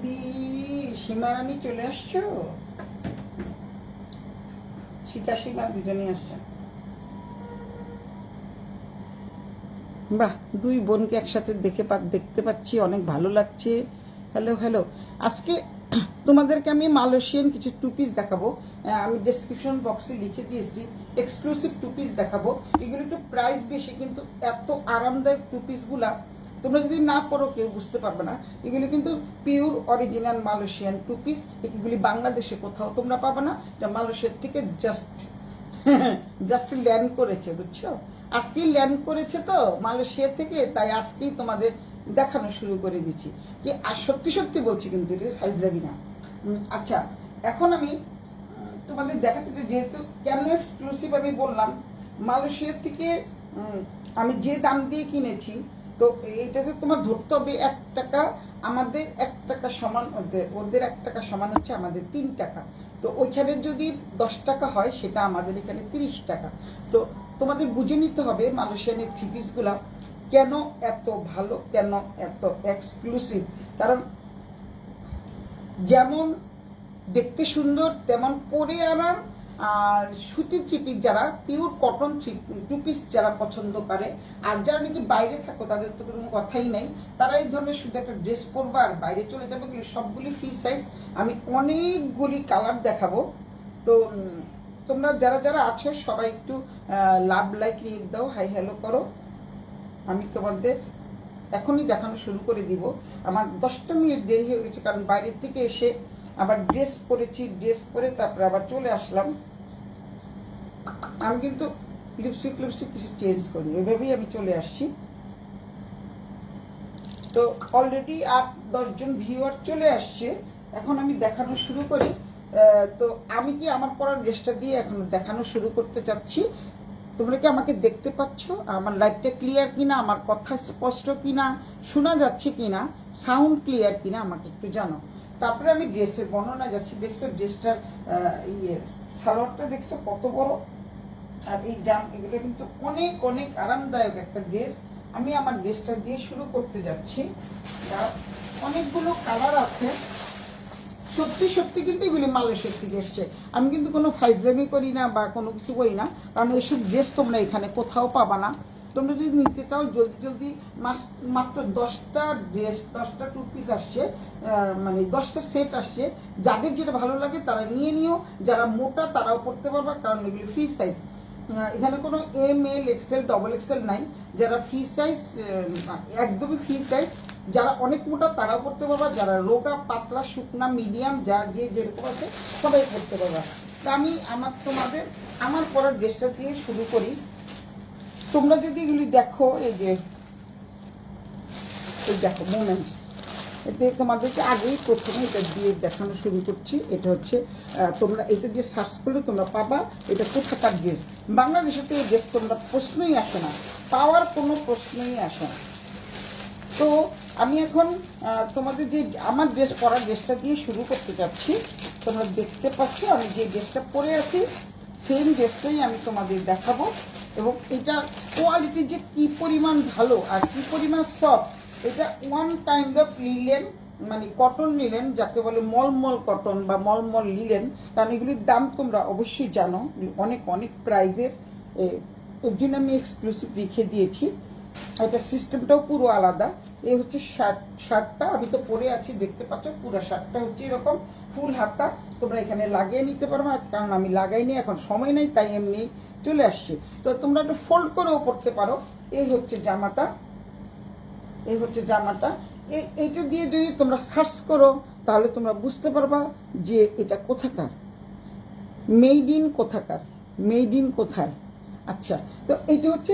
দিদি সীমারানী চলে আসছো? সীতা সীমা দুজনেই আসছে। বাহ, দুই বোনকে একসাথে দেখতে পাচ্ছি, অনেক ভালো লাগছে। Hello hello. আজকে তোমাদেরকে আমি মালয়েশিয়ান কিছু টু পিস দেখাবো। আমি ডেসক্রিপশন বক্সে লিখে দিয়েছি, এক্সক্লুসিভ টু পিস দেখাবো। এগুলো একটু প্রাইস বেশি, কিন্তু এত আরামদায়ক টু পিসগুলা তোমরা যদি না পড়ো কেউ বুঝতে পারবে না। এগুলি কিন্তু pure original Malaysian two piece. এগুলি বাংলাদেশে কোথাও তোমরা পাবে না। এটা মালয়েশিয়ার থেকে জাস্ট ল্যান্ড করেছে, বুঝছো? আজকেই ল্যান্ড করেছে তো মালয়েশিয়া থেকে, তাই আজকেই তোমাদের দেখানো শুরু করে দিচ্ছি। কি আর সত্যি সত্যি বলছি, কিন্তু এটা ফাইজলামি না। আচ্ছা, এখন আমি তোমাদের দেখাতে চাই, যেহেতু কেন এক্সক্লুসিভ আমি বললাম, মালয়েশিয়ার থেকে আমি যে দাম দিয়ে কিনেছি, তো এইটাতে তোমার ধরতে হবে 1 টাকা। আমাদের 1 টাকা সমান, ওদের 1 টাকা সমান হচ্ছে আমাদের 3 টাকা। তো ওইখানে যদি 10 টাকা হয়, সেটা আমাদের এখানে 30 টাকা। তো তোমাদের বুঝে নিতে হবে মালয়েশিয়ানের থ্রি পিসগুলা কেন এত ভালো, কেন এত এক্সক্লুসিভ। কারণ যেমন দেখতে সুন্দর, তেমন পরে আরাম। আর সুতি থ্রি পিস, যারা পিওর কটন টু পিস যারা পছন্দ করে, আর যারা নাকি বাইরে থাকো, তাদের তো কোনো কথাই নাই। তারা এই ধরনের শুধু একটা ড্রেস পরবে আর বাইরে চলে যাবে। সবগুলি ফ্রি সাইজ। আমি অনেকগুলি কালার দেখাবো। তো তোমরা যারা যারা আছো সবাই একটু লাভ লাইক রিয়েক্ট দাও, হাই হ্যালো করো। আমি তোমাদের এখনই দেখানো শুরু করে দিব। আমার 10টা মিনিট দেরি হয়ে গেছে, কারণ বাইরের থেকে এসে আবার ড্রেস পরেছি, ড্রেস পরে তারপরে আবার চলে আসলাম। আমি কিন্তু লিপস্টিক কিছু চেঞ্জ করি, ওইভাবেই আমি চলে আসছি। তো অলরেডি 8-10 জন ভিউয়ার চলে আসছে। এখন আমি দেখানো শুরু করি। তো আমি কি আমার পরার ড্রেসটা দিয়ে এখন দেখানো শুরু করতে চাচ্ছি। তোমরা কি আমাকে দেখতে পাচ্ছ? আমার লাইভটা ক্লিয়ার কিনা, আমার কথা স্পষ্ট কিনা, শোনা যাচ্ছে কিনা, সাউন্ড ক্লিয়ার কিনা আমাকে একটু জানো। তারপরে আমি ড্রেসের বর্ণনা যাচ্ছি। দেখছো ড্রেসটার সালোয়ারটা দেখছো কত বড়, আর এই এগুলো কিন্তু অনেক অনেক আরামদায়ক একটা ড্রেস। আমি আমার ড্রেসটা দিয়ে শুরু করতে যাচ্ছি। অনেকগুলো কালার আছে। সত্যি সত্যি কিন্তু এগুলি মালয়েশিয়ার থেকে এসছে। আমি কিন্তু কোনো ফাইজলামি করি না বা কোনো কিছু করি না, কারণ এইসব ড্রেস তোমরা এখানে কোথাও পাবা না। তোমরা যদি নিতে চাও জলদি জলদি, মাত্র 10টা ড্রেস, 10টা টু পিস আসছে, মানে 10টা সেট আসছে। যাদের যেটা ভালো লাগে তারা নিয়ে নিও। যারা মোটা তারাও পড়তে পারবা, কারণ এগুলি ফ্রি সাইজ। এখানে কোনো ML XL XXL নাই। যারা ফ্রি সাইজ, একদমই ফ্রি সাইজ। যারা অনেক মোটা তারাও পড়তে পারবা, যারা রোগা, পাতলা, শুকনা, মিডিয়াম, যা যে যেরকম আছে সবাই পড়তে পারবা। তা আমি আমার পরার ড্রেসটা দিয়ে শুরু করি। তোমরা যদি এগুলি দেখো, এই দেখো মোমেন্টস, এটা তোমাদেরকে আগেই প্রথমে এটা দিয়ে দেখানো শুরু করছি। এটা হচ্ছে তোমরা এটা দিয়ে সার্চ করলে তোমরা পাবা এটা কোথাকার ড্রেস। বাংলাদেশের থেকে ড্রেস তোমরা প্রশ্নই আসে না, পাওয়ার কোনো প্রশ্নই আসে না। তো আমি এখন তোমাদের যে আমার পরার ড্রেসটা দিয়ে শুরু করতে যাচ্ছি। তোমরা দেখতে পাচ্ছ আমি যে ড্রেসটা পরে আছি, সেম ড্রেসটাই আমি তোমাদের দেখাবো। এবং এটা কোয়ালিটি যে কি পরিমাণ ভালো আর কি পরিমাণ সফট। এটা ওয়ান কাইন্ড অফ লিলেন, মানে কটন লিলেন, যাকে বলে মলমল কটন বা মলমল লিলেন। কারণ এগুলির দাম তোমরা অবশ্যই জানো, অনেক অনেক প্রাইজের। এর জন্য আমি এক্সক্লুসিভ রেখে দিয়েছি। এটা সিস্টেমটাও পুরো আলাদা। এই হচ্ছে শার্টটা আমি তো পরে আছি, দেখতে পাচ্ছ। পুরো শার্টটা হচ্ছে এরকম ফুল হাতা। তোমরা এখানে লাগিয়ে নিতে পারো, কারণ আমি লাগাইনি, এখন সময় নেই, তাই এমনি চলে আসছে। তো তোমরা একটু ফোল্ড করেও পড়তে পারো। এই হচ্ছে জামাটা, এইটা দিয়ে যদি তোমরা সার্চ করো তাহলে তোমরা বুঝতে পারবা যে এটা কোথাকার, মেড ইন কোথায়। আচ্ছা, তো এটা হচ্ছে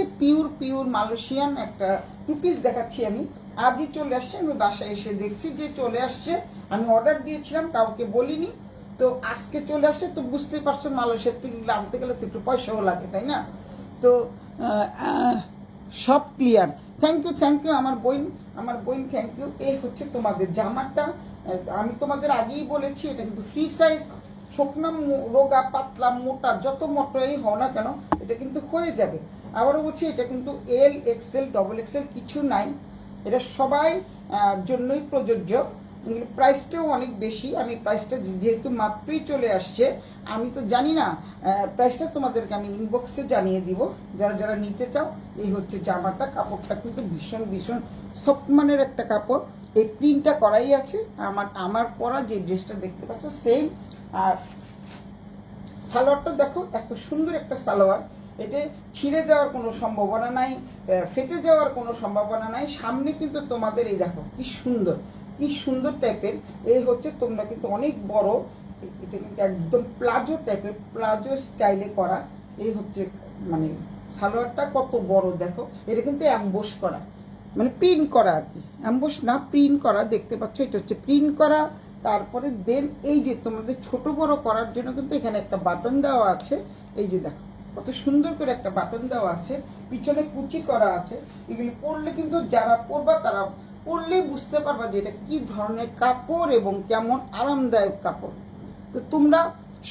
পিওর মালয়েশিয়ান একটা টু পিস দেখাচ্ছি আমি। আজই চলে আসছে, আমি বাসায় এসে দেখছি যে চলে আসছে। আমি অর্ডার দিয়েছিলাম, কাউকে বলিনি, তো আজকে চলে আসছে। তো বুঝতেই পারছো মালয়েশিয়ার থেকে আনতে গেলে তো একটু পয়সাও লাগে, তাই না? তো সব ক্লিয়ার। থ্যাংক ইউ আমার বোন, থ্যাংক ইউ। এই হচ্ছে তোমাদের জামাটা। আমি তোমাদের আগেই বলেছি এটা কিন্তু ফ্রি সাইজ। শুকনা, রোগা, পাতলা, মোটা, যত মোটাই হও না কেন এটা কিন্তু হয়ে যাবে। আবারও বলছি, এটা কিন্তু L XL XXL কিছু নাই, এটা সবাই জন্যই প্রযোজ্য। প্রাইসটাও অনেক বেশি। আমি প্রাইসটা যেহেতু মাত্রই চলে আসছে, আমি তো জানি না, প্রাইসটা তোমাদেরকে আমি ইনবক্সে জানিয়ে দিব যারা যারা নিতে চাও। এই হচ্ছে জামাটা, কাপড়টা কিন্তু ভীষণ ভীষণ সফট মানের একটা কাপড়। এই প্রিন্টটা করাই আছে, আমার পরা যে ড্রেসটা দেখতে পাচ্ছ সেম। আর সালোয়ারটা দেখো, এত সুন্দর একটা সালোয়ার। এতে ছিঁড়ে যাওয়ার কোনো সম্ভাবনা নাই, ফেটে যাওয়ার কোনো সম্ভাবনা নাই। সামনে কিন্তু তোমাদের এই দেখো কি সুন্দর, কি সুন্দর টাইপের। এই হচ্ছে তোমরা কিন্তু অনেক বড়, এটা কিন্তু একদম প্লাজো টাইপের, প্লাজো স্টাইলে করা। এই হচ্ছে মানে সালোয়ারটা কত বড় দেখো। এটা কিন্তু অ্যাম্বোস করা, মানে প্রিন্ট করা আর কি, অ্যাম্বোস না, প্রিন্ট করা। দেখতে পাচ্ছ এটা হচ্ছে প্রিন্ট করা। তারপরে দেন এই যে তোমাদের ছোট বড় করার জন্য কিন্তু এখানে একটা বাটন দেওয়া আছে। এই যে দেখো কত সুন্দর করে একটা বাটন দেওয়া আছে, পিছনে কুচি করা আছে। এগুলি পরলে কিন্তু যারা পরবা তারা পরলেই বুঝতে পারবা যে এটা কি ধরনের কাপড় এবং কেমন আরামদায়ক কাপড়। তো তোমরা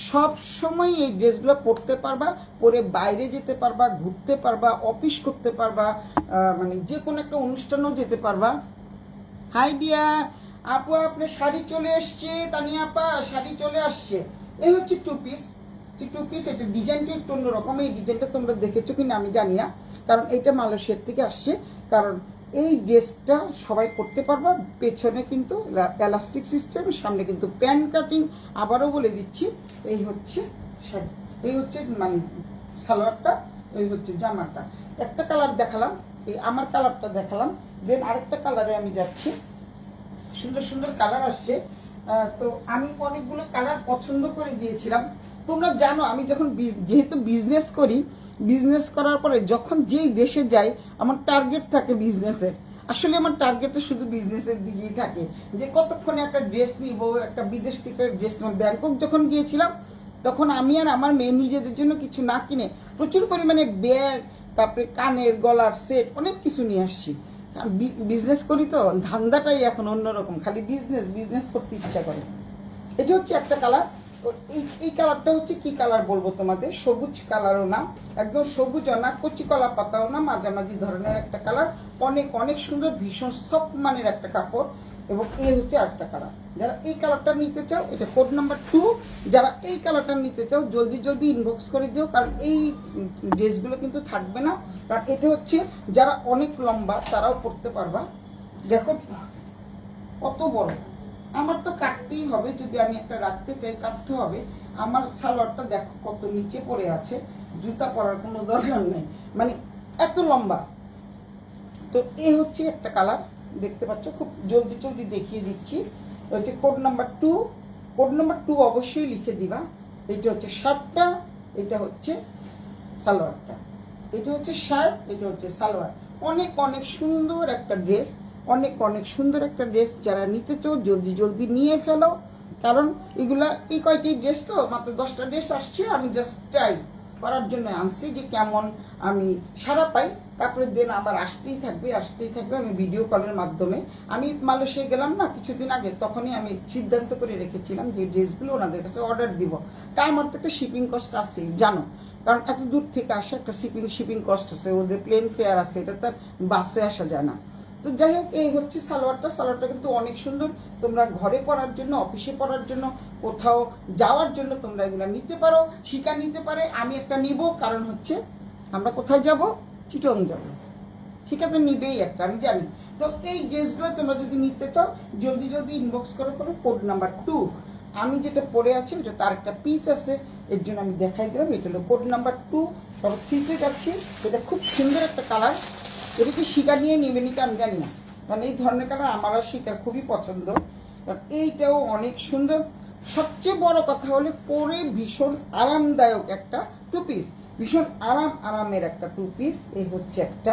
সব সময় এই ড্রেসগুলো পরতে পারবা, পরে বাইরে যেতে পারবা, ঘুরতে পারবা, অফিস করতে পারবা, মানে যে কোনো একটা অনুষ্ঠানেও যেতে পারবা। হাই ডিয়ার আপু, আপনার শাড়ি চলে এসছে, তানিয়া আপা শাড়ি চলে আসছে। এই হচ্ছে টু পিস, এটা ডিজাইনটা একটু অন্যরকম। এই ডিজাইনটা তোমরা দেখেছো কিনা আমি জানি না, কারণ এটা মালয়েশিয়ার থেকে আসছে। কারণ এই ড্রেসটা সবাই করতে পারবা। পেছনে কিন্তু এলাস্টিক সিস্টেম, সামনে কিন্তু প্যান কাটিং। আবারও বলে দিচ্ছি, এই হচ্ছে শাড়ি, এই হচ্ছে মানে সালোয়ারটা, এই হচ্ছে জামাটা। একটা কালার দেখালাম, এই আমার কালারটা দেখালাম, দেন আরেকটা কালারে আমি যাচ্ছি। সুন্দর সুন্দর কালার আসছে। তো আমি অনেকগুলো কালার পছন্দ করে দিয়েছিলাম। তোমরা জানো আমি যখন যেহেতু বিজনেস করি, বিজনেস করার পরে যখন যেই দেশে যাই আমার টার্গেট থাকে বিজনেসের। আসলে আমার টার্গেটটা শুধু বিজনেসের দিকেই থাকে, যে কতক্ষণে একটা ড্রেস নিব, একটা বিদেশ থেকে ড্রেস নিব। ব্যাংকক যখন গিয়েছিলাম তখন আমি আর আমার মেয়ে নিজেদের জন্য কিছু না কিনে প্রচুর পরিমাণে ব্যাগ, তারপরে কানের গলার সেট, অনেক কিছু নিয়ে আসছি। বিজনেস করি তো, ধান্দাটাই এখন অন্যরকম, খালি বিজনেস বিজনেস করতে ইচ্ছা করে। এটা হচ্ছে একটা কালার। এই কালারটা হচ্ছে কি কালার বলবো তোমাদের, সবুজ কালারও না, একদম সবুজও না, কচি কলা পাতাও না, মাঝামাঝি ধরনের একটা কালার। অনেক অনেক সুন্দর, ভীষণ সফট মানের একটা কাপড়। এবং এই হচ্ছে আরেকটা কালার। যারা এই কালারটা নিতে চাও, এটা কোড নাম্বার 2। যারা এই কালারটা নিতে চাও জলদি জলদি ইনবক্স করে দিও, কারণ এই ড্রেসগুলো কিন্তু থাকবে না। কারণ এটা হচ্ছে যারা অনেক লম্বা তারাও পরতে পারবা। দেখো কত বড়, আমার তো কাটতেই হবে, যদি আমি একটা রাখতে চাই কাটতে হবে। আমার সালোয়ারটা দেখো কত নিচে পড়ে আছে, জুতা পরার কোনো দরকার নেই, মানে এত লম্বা। তো এই হচ্ছে একটা কালার, দেখতে পাচ্ছ, খুব জলদি জলদি দেখিয়ে দিচ্ছি। হচ্ছে কোড নাম্বার 2। কোড নাম্বার 2 অবশ্যই লিখে দিবা। এটা হচ্ছে শার্টটা, এটা হচ্ছে সালোয়ারটা। এটা হচ্ছে শার্ট, এটা হচ্ছে সালোয়ার। অনেক অনেক সুন্দর একটা ড্রেস, অনেক অনেক সুন্দর একটা ড্রেস। যারা নিতে চাও জলদি জলদি নিয়ে ফেলো, কারণ এগুলা এই কয়টি ড্রেস তো মাত্র 10টা ড্রেস আসছে। আমি জাস্ট ট্রাই করার জন্য আনছি যে কেমন আমি সারা পাই। তারপরে দেন আবার আসতেই থাকবে আসতেই থাকবে। আমি ভিডিও কলের মাধ্যমে, আমি মালয়েশিয়া গেলাম না কিছুদিন আগে, তখনই আমি সিদ্ধান্ত করে রেখেছিলাম যে ড্রেসগুলো ওনাদের কাছে অর্ডার দিব। তাই আমার তো একটা শিপিং কস্ট আছে জানো, কারণ এত দূর থেকে আসে একটা শিপিং কস্ট আছে, ওদের প্লেন ফেয়ার আছে, এটা তার বাসে আসা যায় না। তো যাই হোক, এই হচ্ছে সালোয়ারটা কিন্তু অনেক সুন্দর। তোমরা ঘরে পরার জন্য, অফিসে পরার জন্য, কোথাও যাওয়ার জন্য তোমরা এগুলো নিতে পারো। শিকা নিতে পারে, আমি একটা নিব, কারণ হচ্ছে আমরা কোথায় যাব, চিটং যাব, শিকাতে নিবেই একটা, আমি জানি। তো এই ড্রেসগুলো তোমরা যদি নিতে চাও জলদি জলদি ইনবক্স করে কোড নাম্বার 2। আমি যেটা পরে আছি ওটা তার একটা পিস আছে, এর জন্য আমি দেখাই দিলাম। এটা হলো কোড নাম্বার 2। তবে 3-তে যাচ্ছি। এটা খুব সুন্দর একটা কালার। এটা কি শিকা নিয়ে নেবে নিতে আমি জানি না, কারণ এই ধরনের কালার আমার আর শিকার খুবই পছন্দ। কারণ এইটাও অনেক সুন্দর। সবচেয়ে বড় কথা হলো পরে ভীষণ আরামদায়ক একটা টু পিস, ভীষণ আরামের একটা টু পিস। এই হচ্ছে একটা,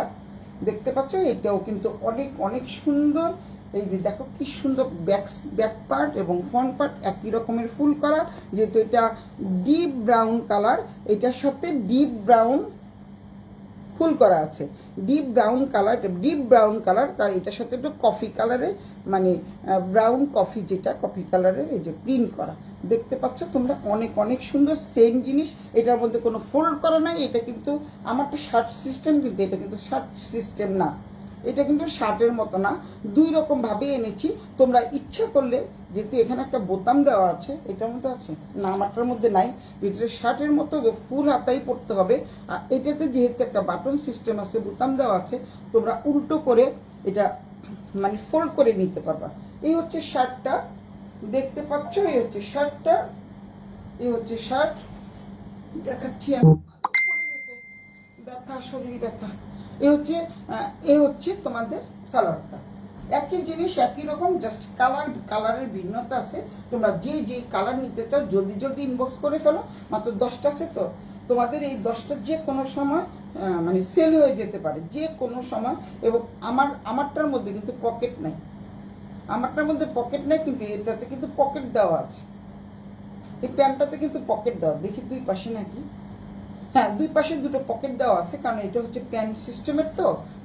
দেখতে পাচ্ছ, এটাও কিন্তু অনেক অনেক সুন্দর। এই যে দেখো কি সুন্দর ব্যাক পার্ট এবং ফ্রন্ট পার্ট একই রকমের ফুল করা। যেহেতু এটা ডিপ ব্রাউন কালার, এটার সাথে ডিপ ব্রাউন ফুল করা আছে, ডিপ ব্রাউন কালার। তার এটার সাথে একটু কফি কালারের, মানে ব্রাউন কফি, যেটা কফি কালারের এই যে প্রিন্ট করা, দেখতে পাচ্ছ তোমরা, অনেক অনেক সুন্দর। সেম জিনিস, এটার মধ্যে কোনো ফোল্ড করা নাই। এটা কিন্তু আমারটা শার্ট সিস্টেম, কিন্তু এটা কিন্তু শার্ট সিস্টেম না, এটা কিন্তু শার্টের মতো না, দুই রকম ভাবে এনেছি। তোমরা ইচ্ছা করলে, যেহেতু এখানে একটা বোতাম দেওয়া আছে, এটার মধ্যে আছে না, আমারটার মধ্যে নাই, ভিতরে শার্টের মতো ফুল হাতাই পড়তে হবে। আর এটাতে যেহেতু একটা বাটন সিস্টেম আছে, বোতাম দেওয়া আছে, তোমরা উল্টো করে এটা মানে ফোল্ড করে নিতে পারবা। এই হচ্ছে শার্টটা, দেখতে পাচ্ছ, এই হচ্ছে শার্টটা, এই হচ্ছে শার্ট, দেখাচ্ছি আমি, ব্যথা, শরীর ব্যথা। এই হচ্ছে তোমাদের সালোয়ারটা। একই জিনিস, একই রকম, জাস্ট কালারের ভিন্নতা আছে। তোমরা যে কালার নিতে চাও জলদি জলদি ইনবক্স করে ফেলো। মাত্র 10টা আছে, তো তোমাদের এই 10টা যে কোনো সময় মানে সেল হয়ে যেতে পারে, যে কোনো সময়। এবং আমারটার মধ্যে কিন্তু পকেট নাই, আমারটার মধ্যে পকেট নেই, কিন্তু এটাতে কিন্তু পকেট দেওয়া আছে। এই প্যান্টটাতে কিন্তু পকেট দেওয়া, দেখি দুই পাশে নাকি, হ্যাঁ দুই পাশে দুটো পকেট দেওয়া আছে, কারণ এটা হচ্ছে প্যান্ট সিস্টেমের।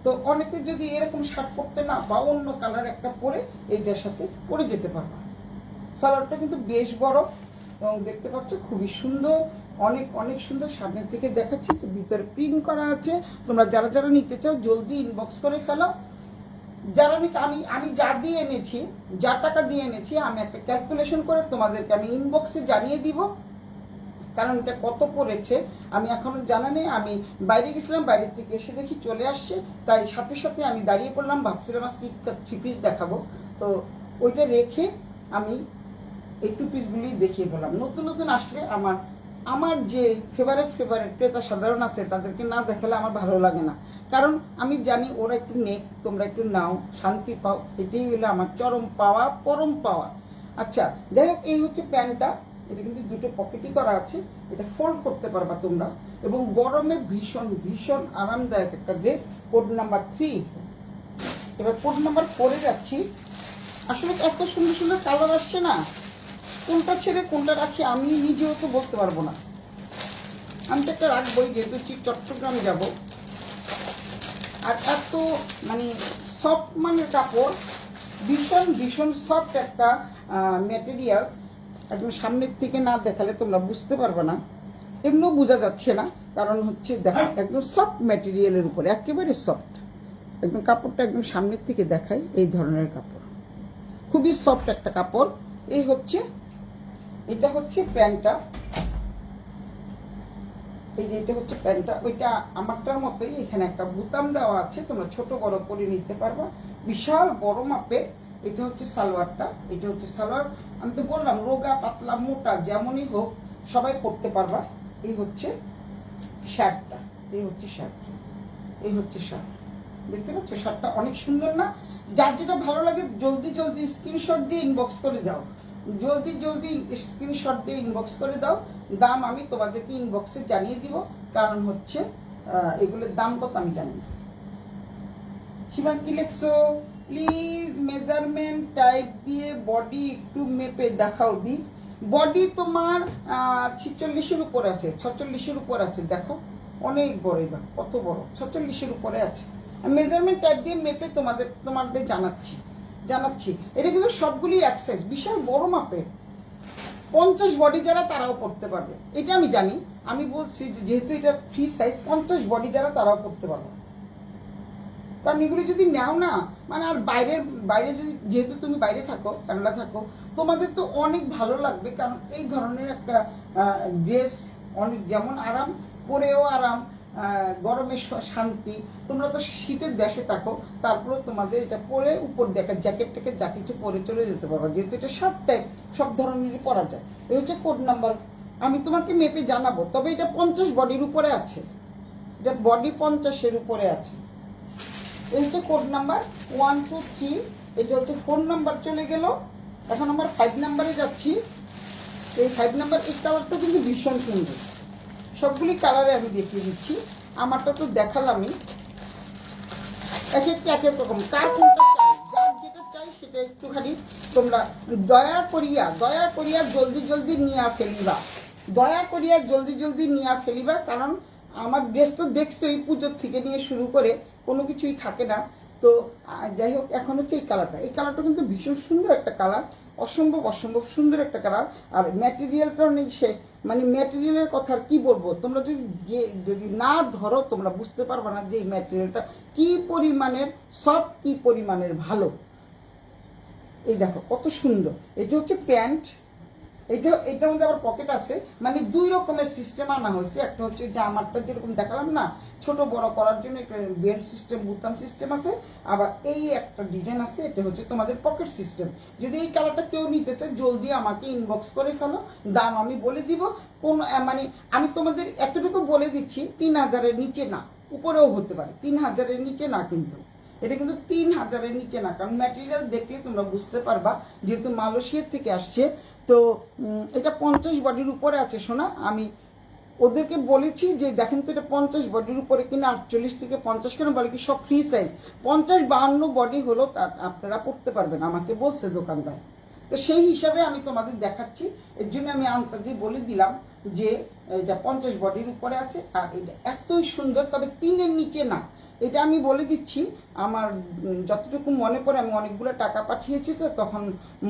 তো অনেকে যদি এরকম শার্ট পরতে না বা অন্য কালার একটা পরে এইটার সাথে পরে যেতে পারবা। সালোয়ারটা কিন্তু বেশ বড় এবং দেখতে পাচ্ছ খুবই সুন্দর, অনেক অনেক সুন্দর। সামনের থেকে দেখাচ্ছি, ভিতরে প্রিন্ট করা আছে। তোমরা যারা যারা নিতে চাও জলদি ইনবক্স করে ফেলো। যারা আমি যা দিয়ে এনেছি, যা টাকা দিয়ে এনেছি, আমি একটা ক্যালকুলেশন করে তোমাদেরকে আমি ইনবক্সে জানিয়ে দিব, কারণ এটা কত পড়েছে আমি এখনো জানা নেই। আমি বাইরে গেছিলাম, বাইরে থেকে এসে দেখি চলে আসছে, তাই সাথে সাথে আমি দাঁড়িয়ে পড়লাম, ভাবছিলাম আজকে 3 পিস দেখাবো, তো ওইটা রেখে আমি এই 2 পিসগুলি দেখিয়ে বললাম। নতুন নতুন আসলে আমার যে ফেভারেট ক্রেতা সাধারণ আছে, তাদেরকে না দেখালে আমার ভালো লাগে না, কারণ আমি জানি ওরা একটু নেক, তোমরা একটু নাও, শান্তি পাও, এটাই হলো আমার চরম পাওয়া, পরম পাওয়া। আচ্ছা, যাই হোক, এই হচ্ছে প্যান্টটা। এটা কিন্তু দুটো পকেটই করা আছে, এটা ফোল্ড করতে পারবা তোমরা, এবং গরমে ভীষণ ভীষণ আরামদায়ক একটা ড্রেস। Code number 3। এবার কোড নাম্বার 4-এ যাচ্ছি। আসলে এত সুন্দর সুন্দর কালার আসছে না, কোনটা ছেড়ে কোনটা রাখি আমি নিজেও তো বলতে পারবো না। আমি তো একটা রাখবোই, যেহেতু চট্টগ্রাম যাব। আর এত মানে সফট মানের কাপড়, ভীষণ ভীষণ সফট একটা ম্যাটেরিয়ালস। একদম সামনের থেকে না দেখালে তোমরা বুঝতে পারবে না, এমনিও বোঝা যাচ্ছে না, কারণ হচ্ছে দেখো একদম সফট ম্যাটেরিয়ালের উপরে, একেবারে সফট। একদম কাপড়টা একদম সামনের থেকে দেখাই, এই ধরনের কাপড়, খুবই সফট একটা কাপড়। এটা হচ্ছে প্যান্টটা, এই যে এটা হচ্ছে প্যান্টটা। ওইটা আমারটার মতোই, এখানে একটা বোতাম দেওয়া আছে, তোমরা ছোট বড় করে নিতে পারবা, বিশাল বড় মাপে। এটা হচ্ছে সালোয়ারটা, এটা হচ্ছে সালোয়ার। আমি তো বললাম রোগা পাতলা মোটা যেমনই হোক সবাই পরতে পারবা। এই হচ্ছে শার্টটা, এই হচ্ছে শার্ট, এই হচ্ছে শার্ট। দেখতে পাচ্ছ শার্টটা অনেক সুন্দর না? যার যেটা ভালো লাগে জলদি জলদি স্ক্রিনশট দিয়ে ইনবক্স করে দাও, জলদি জলদি স্ক্রিনশট দিয়ে ইনবক্স করে দাও। দাম আমি তোমাদেরকে ইনবক্সে জানিয়ে দিব, কারণ হচ্ছে এগুলোর দাম কত আমি জানি না। শিবা কি লেখছো? প্লিজ মেজারমেন্ট টাইপ দিয়ে বডি একটু মেপে দেখাও দি। বডি তোমার 46-এর উপর আছে, 46-এর উপর আছে, দেখো অনেক বড়, দাম কত বড়, 46-এর উপরে আছে। মেজারমেন্ট টাইপ দিয়ে মেপে তোমাদের জানাচ্ছি। এটা কিন্তু সবগুলি অ্যাক্সেস, বিশাল বড় মাপের। 50 বডি যারা তারাও পড়তে পারবে, এটা আমি জানি। আমি বলছি যেহেতু এটা ফ্রি সাইজ, 50 বডি যারা তারাও পড়তে পারবে, কারণ এগুলি যদি নাও না, মানে আর বাইরে যদি, যেহেতু তুমি বাইরে থাকো, কানাডা থাকো, তোমাদের তো অনেক ভালো লাগবে, কারণ এই ধরনের একটা ড্রেস অনেক, যেমন আরাম, পরেও আরাম, গরমে শান্তি। তোমরা তো শীতের দেশে থাকো, তারপরে তোমাদের এটা পরে উপর দেখা জ্যাকেট ট্যাকেট যা কিছু পরে চলে যেতে পারবো, যেহেতু এটা শার্ট টাইপ, সব ধরনেরই পরা যায়। এই হচ্ছে কোড নাম্বার, আমি তোমাকে মেপে জানাবো। তবে এটা 50 বডির উপরে আছে, এটা বডি 50-এর উপরে আছে। এই হচ্ছে কোড নাম্বার 1, 2, 3। এটা হচ্ছে 4 নাম্বার চলে গেল। এখন আমার 5 নাম্বারে যাচ্ছি। এই 5 নাম্বার, এই কালারটা কিন্তু ভীষণ সুন্দর, সবগুলি কালারে আমি দেখিয়ে দিচ্ছি। আমারটা তো দেখালামই, এক একটা এক এক রকম, কার কোনটা চাই, যার যেটা চাই সেটা একটুখানি তোমরা দয়া করিয়া জলদি জলদি নিয়ে ফেলিবা, দয়া করিয়া জলদি জলদি নিয়ে ফেলিবা। কারণ আমার ড্রেস তো দেখছো, এই পুজোর থেকে নিয়ে শুরু করে কোনো কিছুই থাকে না। তো যাই হোক, এখন হচ্ছে এই কালারটা কিন্তু ভীষণ সুন্দর একটা কালার, অসম্ভব সুন্দর একটা কালার। আর ম্যাটেরিয়ালটা অনেক মানে ম্যাটেরিয়ালের কথা আর কি বলবো, তোমরা যদি না ধরো তোমরা বুঝতে পারবে না যে এই ম্যাটেরিয়ালটা কি পরিমাণের সফট, কি পরিমাণের ভালো। এই দেখো কত সুন্দর। এটা হচ্ছে প্যান্ট, এটার মধ্যে আবার পকেট আছে, মানে দুই রকমের সিস্টেম আনা হয়েছে। একটা হচ্ছে যে আমারটা যেরকম দেখালাম না, ছোট বড় করার জন্য একটা বেল্ট সিস্টেম, বুতাম সিস্টেম আছে। আবার এই একটা ডিজাইন আছে, এটা হচ্ছে তোমাদের পকেট সিস্টেম। যদি এই কালারটা কেউ নিতে চায় জলদি আমাকে ইনবক্স করে ফেলো, দাম আমি বলে দিব। কোন মানে আমি তোমাদের এতটুকু বলে দিচ্ছি, 3000-এর নিচে না, উপরেও হতে পারে, 3000-এর নিচে না। কিন্তু এটা কিন্তু 3000-এর নিচে না, কারণ ম্যাটেরিয়াল দেখলে তোমরা বুঝতে পারবা, যেহেতু মালয়েশিয়ার থেকে আসছে। তো এটা 50 বডির উপরে আছে সোনা। আমি ওদেরকে বলেছি যে দেখেন তো এটা 50 বডির উপরে কিনা, 48 থেকে 50 কেন বলে কি সব ফ্রি সাইজ, 50-52 বডি হলো তা আপনারা পড়তে পারবেন, আমাকে বলছে দোকানদার। তো সেই হিসাবে আমি তোমাদের দেখাচ্ছি, এর জন্য আমি আন্তাজে বলে দিলাম যে এটা 50 বডির উপরে আছে। আর এটা এতই সুন্দর, তবে 3-এর নিচে না। এটা আমি বলে দিচ্ছি, আমার যতটুকু মনে পড়ে, আমি অনেকগুলো টাকা পাঠিয়েছি, তো তখন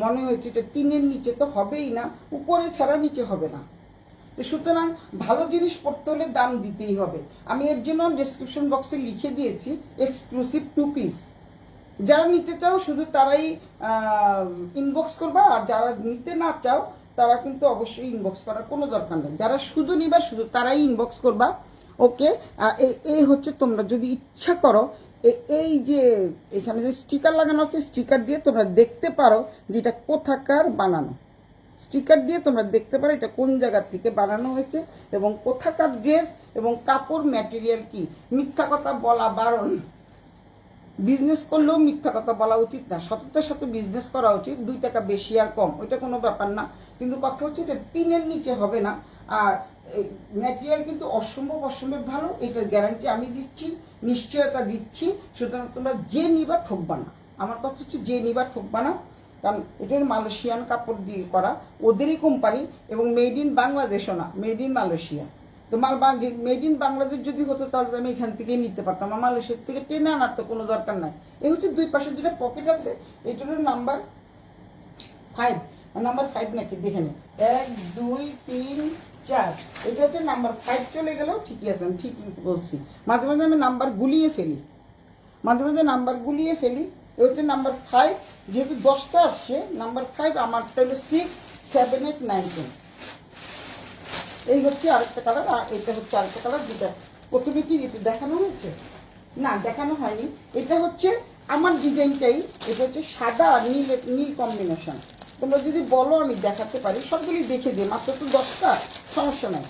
মনে হয়েছে এটা 3-এর নিচে তো হবেই না, উপরে ছাড়া নিচে হবে না। তো সুতরাং ভালো জিনিস পড়তে হলে দাম দিতেই হবে। আমি এর জন্য ডেসক্রিপশন বক্সে লিখে দিয়েছি এক্সক্লুসিভ 2 পিস। যারা নিতে চাও শুধু তারাই ইনবক্স করবা, আর যারা নিতে না চাও তারা কিন্তু অবশ্যই ইনবক্স করার কোনো দরকার নেই। যারা শুধু নিবা শুধু তারাই ইনবক্স করবা। ওকে, এই হচ্ছে তোমরা যদি ইচ্ছা করো, এই যে এখানে যে স্টিকার লাগানো আছে, স্টিকার দিয়ে তোমরা দেখতে পারো যে এটা কোথাকার বানানো। স্টিকার দিয়ে তোমরা দেখতে পারো এটা কোন জায়গা থেকে বানানো হয়েছে এবং কোথাকার ড্রেস এবং কাপড় ম্যাটেরিয়াল কি। মিথ্যা কথা বলা বারণ, বিজনেস করলেও মিথ্যা কথা বলা উচিত না, সততার সাথে বিজনেস করা উচিত। 2 টাকা বেশি আর কম ওইটা কোনো ব্যাপার না, কিন্তু কথা হচ্ছে যে 3-এর নিচে হবে না। আর ম্যাটেরিয়াল কিন্তু অসম্ভব ভালো, এটার গ্যারান্টি আমি দিচ্ছি, নিশ্চয়তা দিচ্ছি। সুতরাং তোমরা যে নিবা ঠকবা না, আমার কথা হচ্ছে যে নিবা ঠকবা না, কারণ এটার মালয়েশিয়ান কাপড় দিয়ে করা, ওদেরই কোম্পানি, এবং মেড ইন বাংলাদেশও না, মেড ইন মালয়েশিয়া। তো মেড ইন বাংলাদেশ যদি হতো তাহলে আমি এখান থেকে নিতে পারতাম, আমার মালয়েশিয়ার থেকে টেনে আনার তো কোনো দরকার নাই। এই হচ্ছে দুই পাশে 2টা পকেট আছে। এটার নাম্বার 5, নাম্বার 5 নাকি দেখে নিন, 1 2 3 4, এটা হচ্ছে নাম্বার 5 চলে গেল। ঠিকই আছে, আমি ঠিক বলছি। মাঝে মাঝে আমি নাম্বার গুলিয়ে ফেলি, এই হচ্ছে নাম্বার 5। যেহেতু 10টা আসছে, নাম্বার 5 আমার তাহলে 6 7 8 9 10। এই হচ্ছে আরেকটা কালার, আর এটা হচ্ছে আরেকটা কালার। যেটা প্রথমে কি এটা দেখানো হয়েছে না, দেখানো হয়নি। এটা হচ্ছে আমার ডিজাইনটাই, এটা হচ্ছে সাদা আর নীল কম্বিনেশন। তোমরা যদি বলো আমি দেখাতে পারি, সবগুলি দেখে দিই, মাত্র তো 10টা, সমস্যা নাই।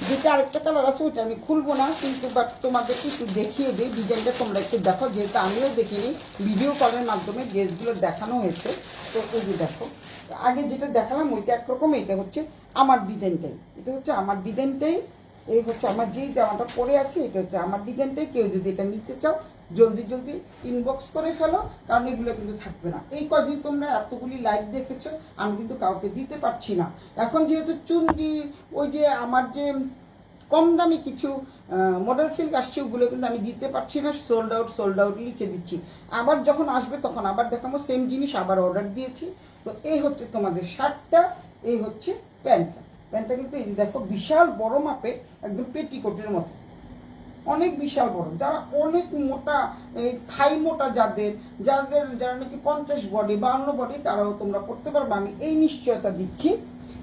যেটা আরেকটা কালার আছে ওইটা আমি খুলবো না, কিন্তু বাট তোমাদেরকে একটু দেখিয়ে দিই ডিজাইনটা, তোমরা একটু দেখো, যেহেতু আমিও দেখিনি, ভিডিও কলের মাধ্যমে ড্রেসগুলো দেখানো হয়েছে। তো এই যে দেখো, আগে যেটা দেখালাম ওইটা একরকম, এটা হচ্ছে আমার ডিজাইনটাই, এই হচ্ছে আমার যেই জামাটা পরে আছে, এটা হচ্ছে আমার ডিজাইনটাই। কেউ যদি এটা নিতে চাও জলদি ইনবক্স করে ফেলো, কারণ এগুলো কিন্তু থাকবে না। এই কদিন তোমরা এতগুলি লাইভ দেখেছো, আমি কিন্তু কাউকে দিতে পারছি না। এখন যেহেতু চুন্ডি, ওই যে আমার যে কম দামি কিছু মডেল সিল্ক আসছে, ওগুলো কিন্তু আমি দিতে পারছি না, সোল্ড আউট লিখে দিচ্ছি। আবার যখন আসবে তখন আবার দেখাবো, সেম জিনিস আবার অর্ডার দিয়েছি। তো এই হচ্ছে তোমাদের শার্টটা, এই হচ্ছে প্যান্টটা কিন্তু এই দেখো বিশাল বড় মাপে, একদম পেটিকোটের মতো, অনেক বিশাল বড়। যারা অনেক মোটা, থাই মোটা, যারা নাকি 50 বডি 52 বডি, তারাও তোমরা পড়তে পারবে, আমি এই নিশ্চয়তা দিচ্ছি।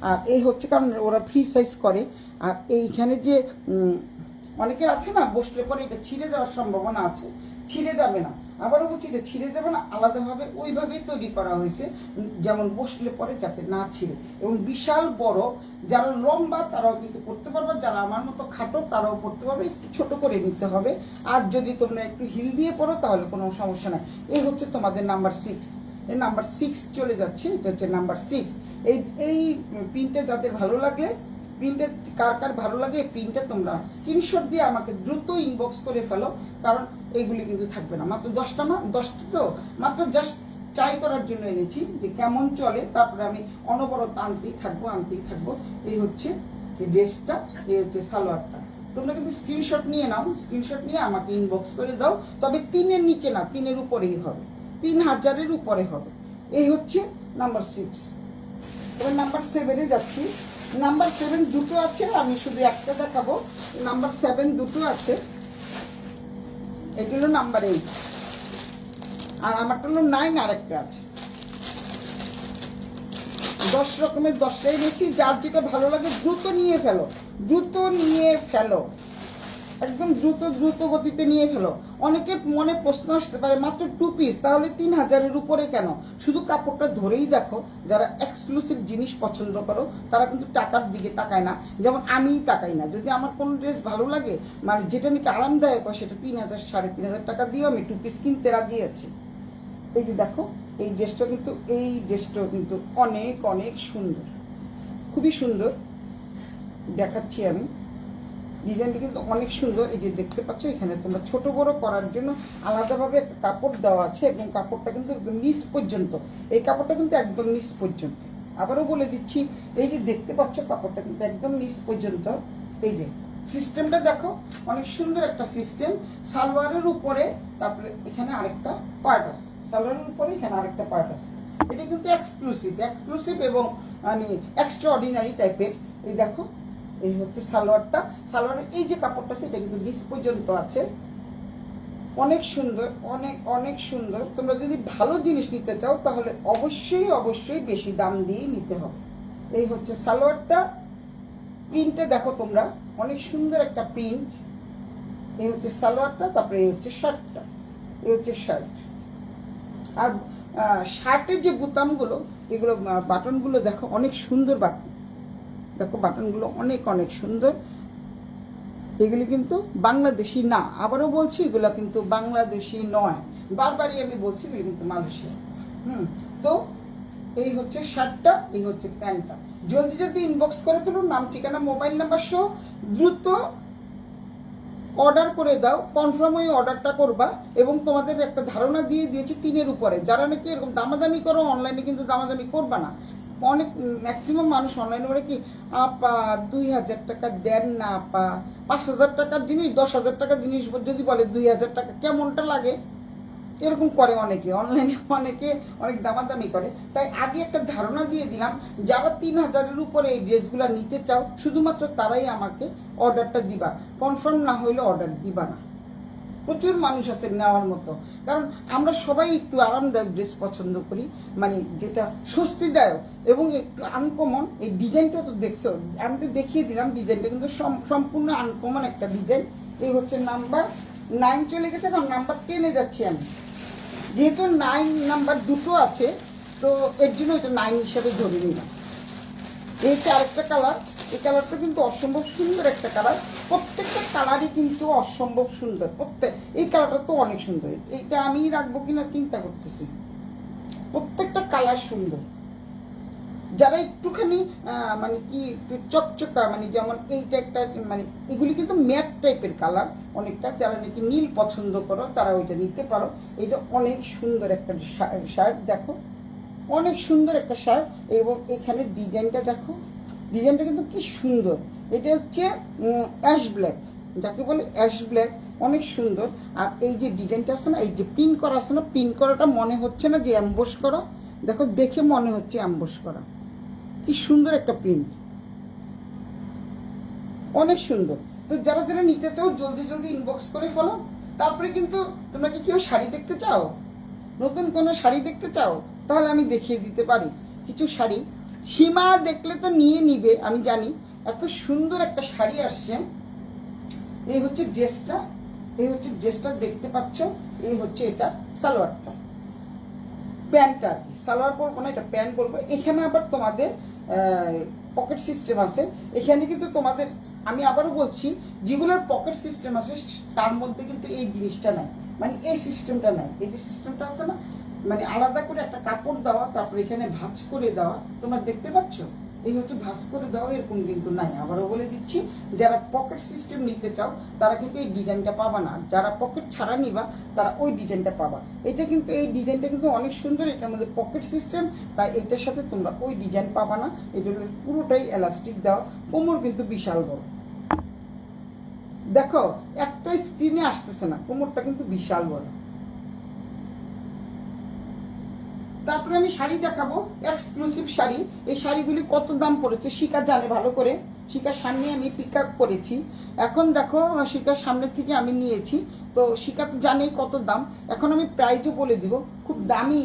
আর এই হচ্ছে, কারণ ওরা ফ্রি সাইজ করে। আর এইখানে যে অনেকের আছে না, বসলে পরে এটা ছিঁড়ে যাওয়ার সম্ভাবনা আছে, ছিঁড়ে যাবে না। আবারও বলছি যে ছিঁড়ে যাবে না, আলাদাভাবে ওইভাবেই তৈরি করা হয়েছে, যেমন বসলে পরে যাতে না ছিঁড়ে। এবং বিশাল বড়, যারা লম্বা তারাও কিন্তু পড়তে পারবে, যারা আমার মতো খাটো তারাও পড়তে পারবে, একটু ছোট করে নিতে হবে। আর যদি তোমরা একটু হিল দিয়ে পড়ো তাহলে কোনো সমস্যা নাই। এই হচ্ছে তোমাদের নাম্বার 6, এই নাম্বার 6 চলে যাচ্ছে, এটা হচ্ছে নাম্বার 6। এই প্রিন্টটা যাদের ভালো লাগে, প্রিন্টের কার ভালো লাগে, এই প্রিন্টটা তোমরা স্ক্রিনশট দিয়ে আমাকে দ্রুত ইনবক্স করে ফেলো, কারণ এইগুলি কিন্তু থাকবে না। মাত্র 10টা তো মাত্র জাস্ট ট্রাই করার জন্য এনেছি যে কেমন চলে, তারপরে আমি অনবরত আনতেই থাকবো। এই হচ্ছে এই ড্রেসটা, এই হচ্ছে সালোয়ারটা। তোমরা কিন্তু স্ক্রিনশট নিয়ে নাও, স্ক্রিনশট নিয়ে আমাকে ইনবক্স করে দাও। তবে 3-এর নিচে না, 3-এর উপরেই হবে, 3000-এর উপরে হবে। এই হচ্ছে নাম্বার 6। এবার নাম্বার 7-এ যাচ্ছি। নাম্বার 7 দুটো আছে, আমি শুধু একটা দেখাবো। নাম্বার 7 দুটো আছে, এটা হলো নাম্বার 8, আর আমারটা হলো 9, আর একটা আছে। 10 রকমের 10টাই নিয়েছি। যার যেটা ভালো লাগে দ্রুত নিয়ে ফেলো, দ্রুত নিয়ে ফেলো, একদম দ্রুত দ্রুত গতিতে নিয়ে ফেলো। অনেকে মনে প্রশ্ন আসতে পারে মাত্র 2 পিস, তাহলে 3000-এর উপরে কেন? শুধু কাপড়টা ধরেই দেখো, যারা এক্সক্লুসিভ জিনিস পছন্দ করো তারা কিন্তু টাকার দিকে তাকায় না, যেমন আমিই তাকাই না। যদি আমার কোনো ড্রেস ভালো লাগে, মানে যেটা নাকি আরামদায়ক হয়, সেটা 3000 3500 টাকা দিয়েও আমি 2 পিস কিনতে রাজি আছি। এই যে দেখো, এই ড্রেসটাও কিন্তু অনেক অনেক সুন্দর, খুবই সুন্দর। দেখাচ্ছি আমি, ডিজাইনটা কিন্তু অনেক সুন্দর। এই যে দেখতে পাচ্ছ, এখানে তোমরা ছোট বড় করার জন্য আলাদাভাবে একটা কাপড় দেওয়া আছে, এবং কাপড়টা কিন্তু একদম নিচ পর্যন্ত। এই কাপড়টা কিন্তু একদম নিচ পর্যন্ত। আবারও বলে দিচ্ছি, এই যে দেখতে পাচ্ছ কাপড়টা কিন্তু একদম নিচ পর্যন্ত। এই যে সিস্টেমটা দেখো, অনেক সুন্দর একটা সিস্টেম। সালোয়ারের উপরে তারপরে এখানে আরেকটা পার্ট আছে, সালোয়ারের উপরে এখানে আরেকটা পার্ট আছে। এটা কিন্তু এক্সক্লুসিভ এবং মানে এক্সট্রা অর্ডিনারি টাইপের। এই দেখো, এই হচ্ছে সালোয়ারটা। সালোয়ারের এই যে কাপড়টা, সেটা কিন্তু নিচ পর্যন্ত আছে। অনেক সুন্দর, অনেক অনেক সুন্দর। তোমরা যদি ভালো জিনিস নিতে চাও তাহলে অবশ্যই অবশ্যই বেশি দাম দিয়েই নিতে হবে। এই হচ্ছে সালোয়ারটা। প্রিন্টটা দেখো তোমরা, অনেক সুন্দর একটা প্রিন্ট। এই হচ্ছে সালোয়ারটা, তারপরে এই হচ্ছে শার্টটা। এই হচ্ছে শার্ট। আর শার্টের যে বোতামগুলো, এগুলো বাটনগুলো দেখো, অনেক সুন্দর বাটন। দেখো বাটনগুলো অনেক অনেক সুন্দর। এগুলি কিন্তু বাংলাদেশি না, আবারও বলছি, এগুলো কিন্তু বাংলাদেশি নয়, বারবারই আমি বলছি, এগুলো কিন্তু মালয়েশিয়া। তো এই হচ্ছে শার্টটা, এই হচ্ছে প্যান্টটা। জলদি জলদি ইনবক্স করে ফেলুন, নাম ঠিকানা মোবাইল নাম্বার সহ দ্রুত অর্ডার করে দাও। কনফার্ম হয়ে অর্ডারটা করবা। এবং তোমাদের একটা ধারণা দিয়ে দিয়েছি 3-এর উপরে। যারা নাকি এরকম দামাদামি করো অনলাইনে, কিন্তু দামাদামি করবা না। অনেক ম্যাক্সিমাম মানুষ অনলাইনে বলে কি, আপা 2000 টাকা দেন না, আপা 5000 টাকার জিনিস, 10,000 টাকার জিনিস যদি বলে 2000 টাকা, কেমনটা লাগে? এরকম করে অনেকে অনলাইনে, অনেকে অনেক দামাদামি করে। তাই আগে একটা ধারণা দিয়ে দিলাম, যারা 3000-এর উপরে এই ড্রেসগুলো নিতে চাও, শুধুমাত্র তারাই আমাকে অর্ডারটা দিবা। কনফার্ম না হইলে অর্ডার দিবা না। প্রচুর মানুষ আছে নেওয়ার মতো, কারণ আমরা সবাই একটু আরামদায়ক ড্রেস পছন্দ করি, মানে যেটা স্বস্তিদায়ক এবং একটু আনকমন। এই ডিজাইনটা তো দেখছো, আমি তো দেখিয়ে দিলাম ডিজাইনটা, কিন্তু সম্পূর্ণ আনকমন একটা ডিজাইন। এই হচ্ছে নাম্বার 9 চলে গেছে, এখন নাম্বার 10-এ যাচ্ছি আমি। যেহেতু 9 নাম্বার দুটো আছে, তো এর জন্য এটা 9 হিসাবে ধরে নিলাম। এই হচ্ছে আরেকটা কালার। এই কালারটা কিন্তু অসম্ভব সুন্দর একটা কালার। প্রত্যেকটা কালারই কিন্তু অসম্ভব সুন্দর। এই কালারটা তো অনেক সুন্দর। এইটা আমি রাখবো কিনা চিন্তা করতেছি। প্রত্যেকটা কালার সুন্দর। যারা একটুখানি মানে কি একটু চকচকা, মানে যেমন এইটা একটা, মানে এগুলি কিন্তু ম্যাট টাইপের কালার অনেকটা। যারা নাকি নীল পছন্দ করো তারা ওইটা নিতে পারো। এটা অনেক সুন্দর একটা শার্ট, দেখো অনেক সুন্দর একটা শার্ট। এবং এখানে ডিজাইনটা দেখো, ডিজাইনটা কিন্তু কি সুন্দর। এটা হচ্ছে অ্যাশ ব্ল্যাক, যাকে বলে অ্যাশ ব্ল্যাক, অনেক সুন্দর। আর এই যে ডিজাইনটা আছে না, এই যে প্রিন্ট করা আছে না, প্রিন্ট করাটা মনে হচ্ছে না যে অ্যাম্বোস করা। দেখো, দেখে মনে হচ্ছে অ্যাম্বোস করা। কি সুন্দর একটা প্রিন্ট, অনেক সুন্দর। তো যারা যারা নিতে চাও জলদি জলদি ইনবক্স করে ফেলো। তারপরে কিন্তু তোমরা কি কেউ শাড়ি দেখতে চাও, নতুন কোনো শাড়ি দেখতে চাও, তাহলে আমি দেখিয়ে দিতে পারি কিছু শাড়ি। সীমা দেখলে তো নিয়ে নিবে, আমি জানি। এত সুন্দর একটা শাড়ি আসছে। এই হচ্ছে ড্রেসটা, এই হচ্ছে ড্রেসটা দেখতে পাচ্ছ। এই হচ্ছে এটা সালোয়ারটা, প্যান্টটা আর কি। সালোয়ার পরবো না, এটা প্যান্ট বলবো। এখানে আবার তোমাদের পকেট সিস্টেম আছে। এখানে কিন্তু তোমাদের, আমি আবারও বলছি, যেগুলোর পকেট সিস্টেম আছে তার মধ্যে কিন্তু এই জিনিসটা নাই, মানে এই সিস্টেমটা নাই। এই যে সিস্টেমটা আছে না, মানে আলাদা করে একটা কাপড় দেওয়া, তারপরে এখানে ভাঁজ করে দেওয়া, তোমরা দেখতে পাচ্ছ। এই হচ্ছে ভাঁজ করে দেওয়া, এরকম কিন্তু নাই। আবারও বলে দিচ্ছি, যারা পকেট সিস্টেম নিতে চাও তারা কিন্তু এই ডিজাইনটা পাবা না। যারা পকেট ছাড়া নিবা তারা ওই ডিজাইনটা পাবা। এটা কিন্তু, এই ডিজাইনটা কিন্তু অনেক সুন্দর, এটার মধ্যে পকেট সিস্টেম, তাই এটার সাথে তোমরা ওই ডিজাইন পাবা না। এটা পুরোটাই এলাস্টিক দেওয়া, কোমর কিন্তু বিশাল বড়। দেখো একটা স্ক্রিনে আসতেছে না, কোমরটা কিন্তু বিশাল বড়। তারপরে আমি শাড়ি দেখাবো, এক্সক্লুসিভ শাড়ি। এই শাড়িগুলি কত দাম পড়েছে শিখা জানে ভালো করে, শিখার সামনে আমি পিক আপ করেছি। এখন দেখো শিখার সামনের থেকে আমি নিয়েছি, তো শিখা তো জানেই কত দাম। এখন আমি প্রাইজও বলে দিব। খুব দামি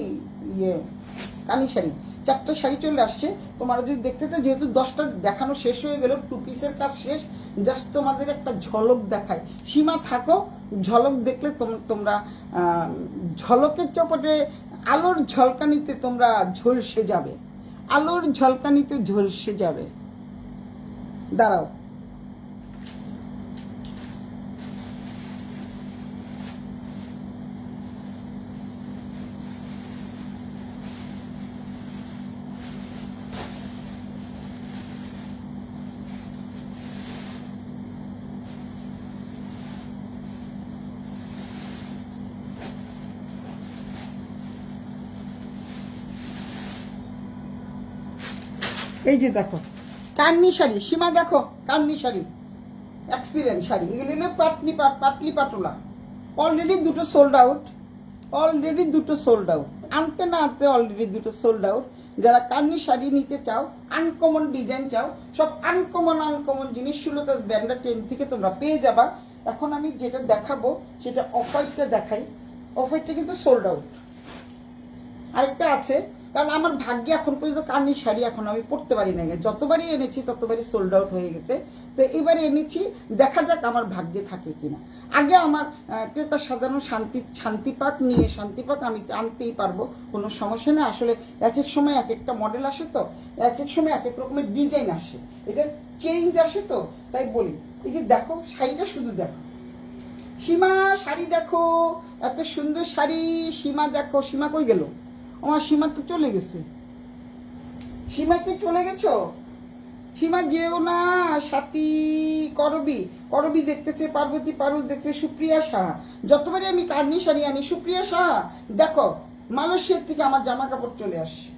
কানি শাড়ি, 4টা শাড়ি চলে আসছে। তোমরা যদি দেখতে চাও, যেহেতু 10টা দেখানো শেষ হয়ে গেল, 2 পিসের কাজ শেষ, জাস্ট তোমাদের একটা ঝলক দেখায়। সীমা থাকো, ঝলক দেখলে তোমরা ঝলকের চপটে আলোর ঝলকানিতে তোমরা ঝলসে যাবে, আলোর ঝলকানিতে ঝলসে যাবে। দাঁড়াও, এই যে দেখো কান্নি শাড়ি, সীমা দেখো কান্নি শাড়ি, এক্সিলেন্ট শাড়ি। এগুলি হলো পাটলি পাটলা। অলরেডি দুটো সোল্ড আউট, অলরেডি দুটো সোল্ড আউট, আনতে না আনতে অলরেডি দুটো সোল্ড আউট। যারা কান্নি শাড়ি নিতে চাও, আনকমন ডিজাইন চাও, সব আনকমন জিনিস সুলতাস ব্যান্ডার ট্রেন থেকে তোমরা পেয়ে যাবা। এখন আমি যেটা দেখাবো সেটা অফ হোয়াইটটা দেখাই। অফ হোয়াইটটা কিন্তু সোল্ড আউট। আরেকটা আছে, কারণ আমার ভাগ্যে এখন পর্যন্ত কার্নি শাড়ি এখন আমি পরতে পারি না, যতবারই এনেছি ততবারই সোল্ড আউট হয়ে গেছে। তো এবারে এনেছি, দেখা যাক আমার ভাগ্যে থাকে কিনা। আগে আমার ক্রেতা সাধারণ শান্তিপাক নিয়ে, শান্তিপাক আমি আনতেই পারবো, কোনো সমস্যা নেই। আসলে এক এক সময় এক একটা মডেল আসে, তো এক এক সময় এক এক রকমের ডিজাইন আসে, এটা চেঞ্জ আসে, তো তাই বলি। এই যে দেখো শাড়িটা, শুধু দেখো সীমা শাড়ি দেখো, এত সুন্দর শাড়ি। সীমা দেখো, সীমা কই গেল? আমার সীমা তো চলে গেছে। সীমা কি চলে গেছো? সীমা যেও না, সাথী করবি দেখতেছে, পার্বতী পারুল দেখতেছে, সুপ্রিয়া সাহা। যতবারই আমি কার্নি শাড়ি আনি, সুপ্রিয়া সাহা দেখো মালয়েশিয়ার থেকে আমার জামা কাপড় চলে আসছে,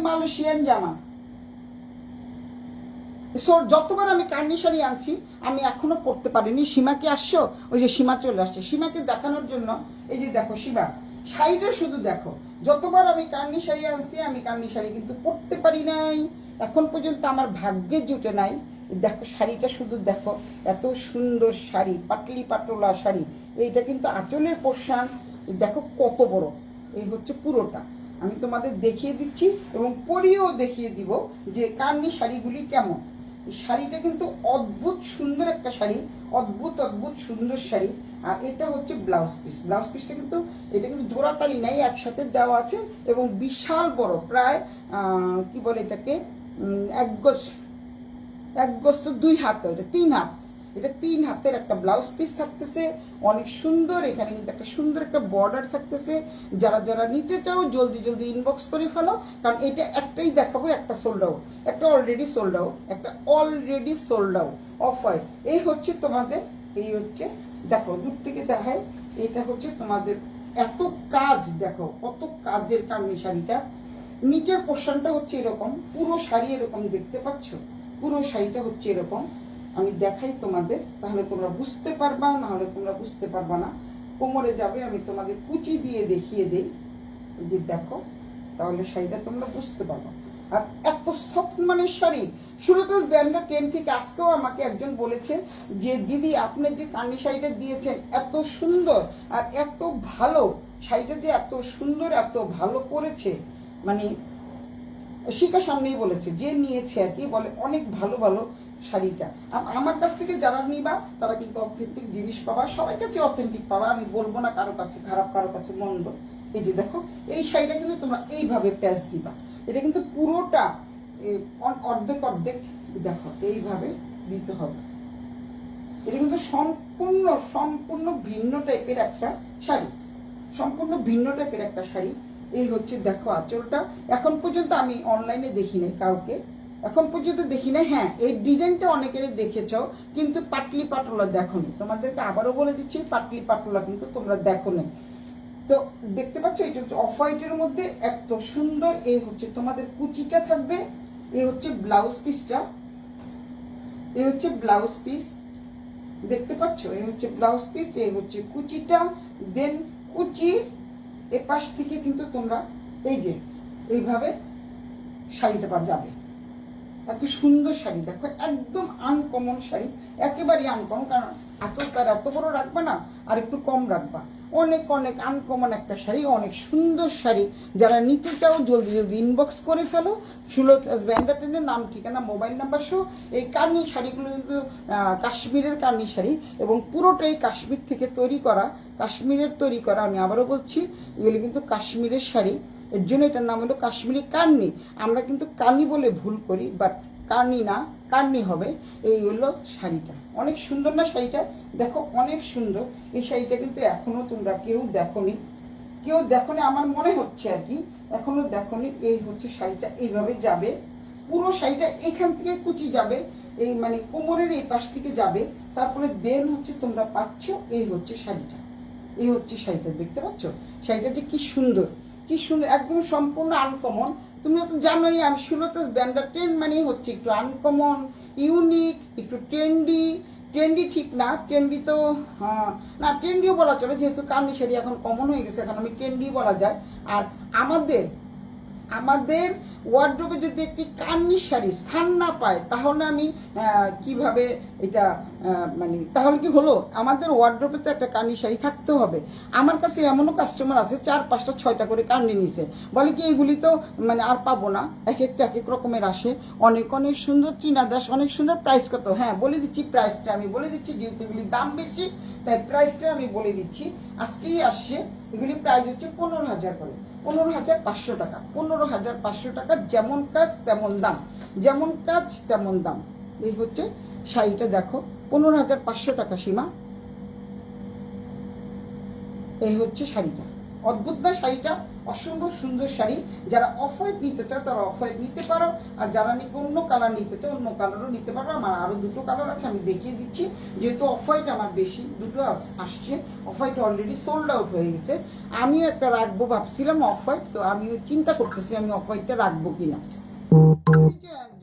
মালয়েশিয়ান জামা। যতবার আমি কার্নি শাড়ি আনছি, আমি এখনো পরতে পারিনি। সীমাকে আসছো, ওই যে সীমা চলে আসছে। সীমাকে দেখানোর জন্য এই যে দেখো সীমা শাড়িটা শুধু দেখো। যতবার আমি কার্নি শাড়ি আনছি, আমি কার্নি শাড়ি কিন্তু পরতে পারি নাই, এখন পর্যন্ত আমার ভাগ্যে জুটে নাই। দেখো শাড়িটা শুধু দেখো, এত সুন্দর শাড়ি, পাটলি পাটলা শাড়ি। এইটা কিন্তু আঁচলের পোর্শন, দেখো কত বড়। এই হচ্ছে পুরোটা। আমি তোমাদের দেখিয়ে দিচ্ছি এবং পরিয়েও দেখিয়ে দিব যে কার্নি শাড়িগুলি কেমন। এই শাড়িটা কিন্তু অদ্ভুত সুন্দর একটা শাড়ি, অদ্ভুত সুন্দর শাড়ি। আর এটা হচ্ছে ব্লাউজ পিস। ব্লাউজ পিসটা কিন্তু, এটা কিন্তু জোড়াতালি নাই, একসাথে দেওয়া আছে এবং বিশাল বড়, প্রায় কি বলে এটাকে, এক গজ তো 2 হাত, এটা 3 হাত। এটা 3 হাতের একটা ব্লাউজ পিস থাকতেছে, অনেক সুন্দর। এখানে কিন্তু একটা সুন্দর একটা বর্ডার থাকতেছে। যারা নিতে চাও জলদি ইনবক্স করে ফেলো, কারণ এটা একটাই দেখাবো, একটা সোল্ড আউট, একটা অলরেডি সোল্ড আউট, একটা already sold out. Off white, এই হচ্ছে তোমাদের, এই হচ্ছে দেখো দূর থেকে দেখায়, এটা হচ্ছে তোমাদের এত কাজ, দেখো কত কাজের কামিনী শাড়িটা। নিচের পোর্শনটা হচ্ছে এরকম, পুরো শাড়ি এরকম দেখতে পাচ্ছ, পুরো শাড়িটা হচ্ছে এরকম। আমি দেখাই তোমাদের, তাহলে তোমরা বুঝতে পারবা, না হলে তোমরা বুঝতে পারবা না। কোমরে যাবে, আমি তোমাদের কুচি দিয়ে দেখিয়ে দেই। এই যে দেখো, তাহলে শাড়িটা তোমরা বুঝতে পারবা। আর এত সফট মানের শাড়ি। সুলতাস ব্যান্ডার ট্রেন থেকে আজকেও আমাকে একজন বলেছে যে দিদি আপনি যে কার্নি শাড়িটা দিয়েছেন এত সুন্দর আর এত ভালো, শাড়িটা যে এত সুন্দর এত ভালো করেছে, মানে শিখার সামনেই বলেছে, যে নিয়েছে আর কি, বলে অনেক ভালো শাড়িটা। আমার কাছ থেকে যারা নিবা তারা কিন্তু অথেন্টিক জিনিস পাবা, সবার কাছে অথেন্টিক পাবা। আমি বলবো না কারো কাছে খারাপ, কারো কাছে মন্দ। এই যে দেখো, এই শাড়িটা কিন্তু তোমরা এইভাবে প্যাচ দিবা। এটা কিন্তু পুরোটা অর্ধেক দেখো এইভাবে দিতে হবে। এটা কিন্তু সম্পূর্ণ ভিন্ন টাইপের একটা শাড়ি, সম্পূর্ণ ভিন্ন টাইপের একটা শাড়ি। এই হচ্ছে দেখো আঁচলটা। এখন পর্যন্ত আমি অনলাইনে দেখি নাই কাউকে, এখন পর্যন্ত দেখি নাই। হ্যাঁ, এই ডিজাইনটা অনেকেরই দেখেছ, কিন্তু পাটলি পাটলা দেখোনি। তোমাদেরকে আবারও বলে দিচ্ছি, পাটলি পাটলা কিন্তু তোমরা দেখোনি। তো দেখতে পাচ্ছ, এটা হচ্ছে অফ হোয়াইটের মধ্যে এত সুন্দর। এই হচ্ছে তোমাদের কুচিটা থাকবে, এই হচ্ছে ব্লাউজ পিসটা। এই হচ্ছে ব্লাউজ পিস, দেখতে পাচ্ছ? এই হচ্ছে ব্লাউজ পিস, এই হচ্ছে কুচিটা। দেন কুচির এপাশ থেকে কিন্তু তোমরা এই যে এইভাবে শাড়িটা যাবে। এত সুন্দর শাড়ি দেখো, একদম আনকমন শাড়ি, একেবারেই আনকমন। কারণ এত বড় রাখবা না, আর একটু কম রাখবা। অনেক অনেক আনকমন একটা শাড়ি, অনেক সুন্দর শাড়ি। যারা নিতে চাও জলদি জলদি ইনবক্স করে ফেলো। সুলতাস এন্টারটেইনের নাম, ঠিকানা, মোবাইল নাম্বার সহ। এই কার্নি শাড়িগুলো কিন্তু কাশ্মীরের কার্নি শাড়ি, এবং পুরোটাই কাশ্মীর থেকে তৈরি করা, কাশ্মীরের তৈরি করা। আমি আবারও বলছি, এগুলো কিন্তু কাশ্মীরের শাড়ি, এর জন্য এটার নাম হলো কাশ্মীরি কার্নি। আমরা কিন্তু কার্নি বলে ভুল করি, বাট কার্নি না, কার্নি হবে। এই হলো শাড়িটা, অনেক সুন্দর না শাড়িটা? দেখো অনেক সুন্দর। এই শাড়িটা কিন্তু এখনো তোমরা কেউ দেখোনি, আমার মনে হচ্ছে আর কি, এখনো দেখোনি। এই হচ্ছে শাড়িটা, এইভাবে যাবে পুরো শাড়িটা, এখান থেকে কুচি যাবে, এই মানে কোমরের এই পাশ থেকে যাবে। তারপরে দেন হচ্ছে তোমরা পাচ্ছ এই হচ্ছে শাড়িটা, এই হচ্ছে শাড়িটা, দেখতে পাচ্ছ শাড়িটা যে কি সুন্দর, কি সুন্দর, একদম সম্পূর্ণ আনকমন। তুমি তো জানোই আমি সুলতাস এন্টারটেইন মানে হচ্ছে একটু আনকমন, ইউনিক, একটু ট্রেন্ডি ঠিক না, ট্রেন্ডি তো না, ট্রেন্ডিও বলা চলে, যেহেতু কার্নি শাড়ি এখন কমন হয়ে গেছে, এখন আমি ট্রেন্ডি বলা যায়। আর আমাদের ওয়ার্ড্রোবে যদি একটি কার্নি শাড়ি স্থান না পায়, তাহলে আমি কিভাবে এটা মানে তাহলে কি হলো? আমাদের ওয়ার্ড্রোবে তো একটা কার্নি শাড়ি থাকতে হবে। আমার কাছে এমনও কাস্টমার আছে 4, 5টা, 6টা করে কার্নি নিছে, বলে কি এগুলি তো মানে আর পাবো না, এক একটা এক এক রকমের আসে। অনেক অনেক সুন্দর চীনা দাস, অনেক সুন্দর। প্রাইস কত? হ্যাঁ বলে দিচ্ছি, প্রাইসটা আমি বলে দিচ্ছি, যেহেতু এগুলির দাম বেশি তাই প্রাইসটা আমি বলে দিচ্ছি। আজকেই আসছে, এগুলি প্রাইস হচ্ছে 15,000 করে, 15,500 টাকা, 15,500 টাকা। যেমন কাজ তেমন দাম, যেমন কাজ তেমন দাম। এই হচ্ছে শাড়িটা, দেখো 15,500 টাকা সীমা। এই হচ্ছে শাড়িটা, অদ্ভুত না শাড়িটা? অসম্ভব সুন্দর শাড়ি। যারা অফ হোয়াইট নিতে চাও তারা অফ হোয়াইট নিতে পারো, আর যারা নাকি অন্য কালার নিতে চাও অন্য কালারও নিতে পারো। আমার আরো 2টো কালার আছে, আমি দেখিয়ে দিচ্ছি। যেহেতু অফ হোয়াইট আমার বেশি, 2টো আসছে। Off white already sold out হয়ে গেছে। আমিও একটা রাখবো ভাবছিলাম অফ হোয়াইট, তো আমিও চিন্তা করতেছি আমি অফ হোয়াইটটা রাখবো কিনা।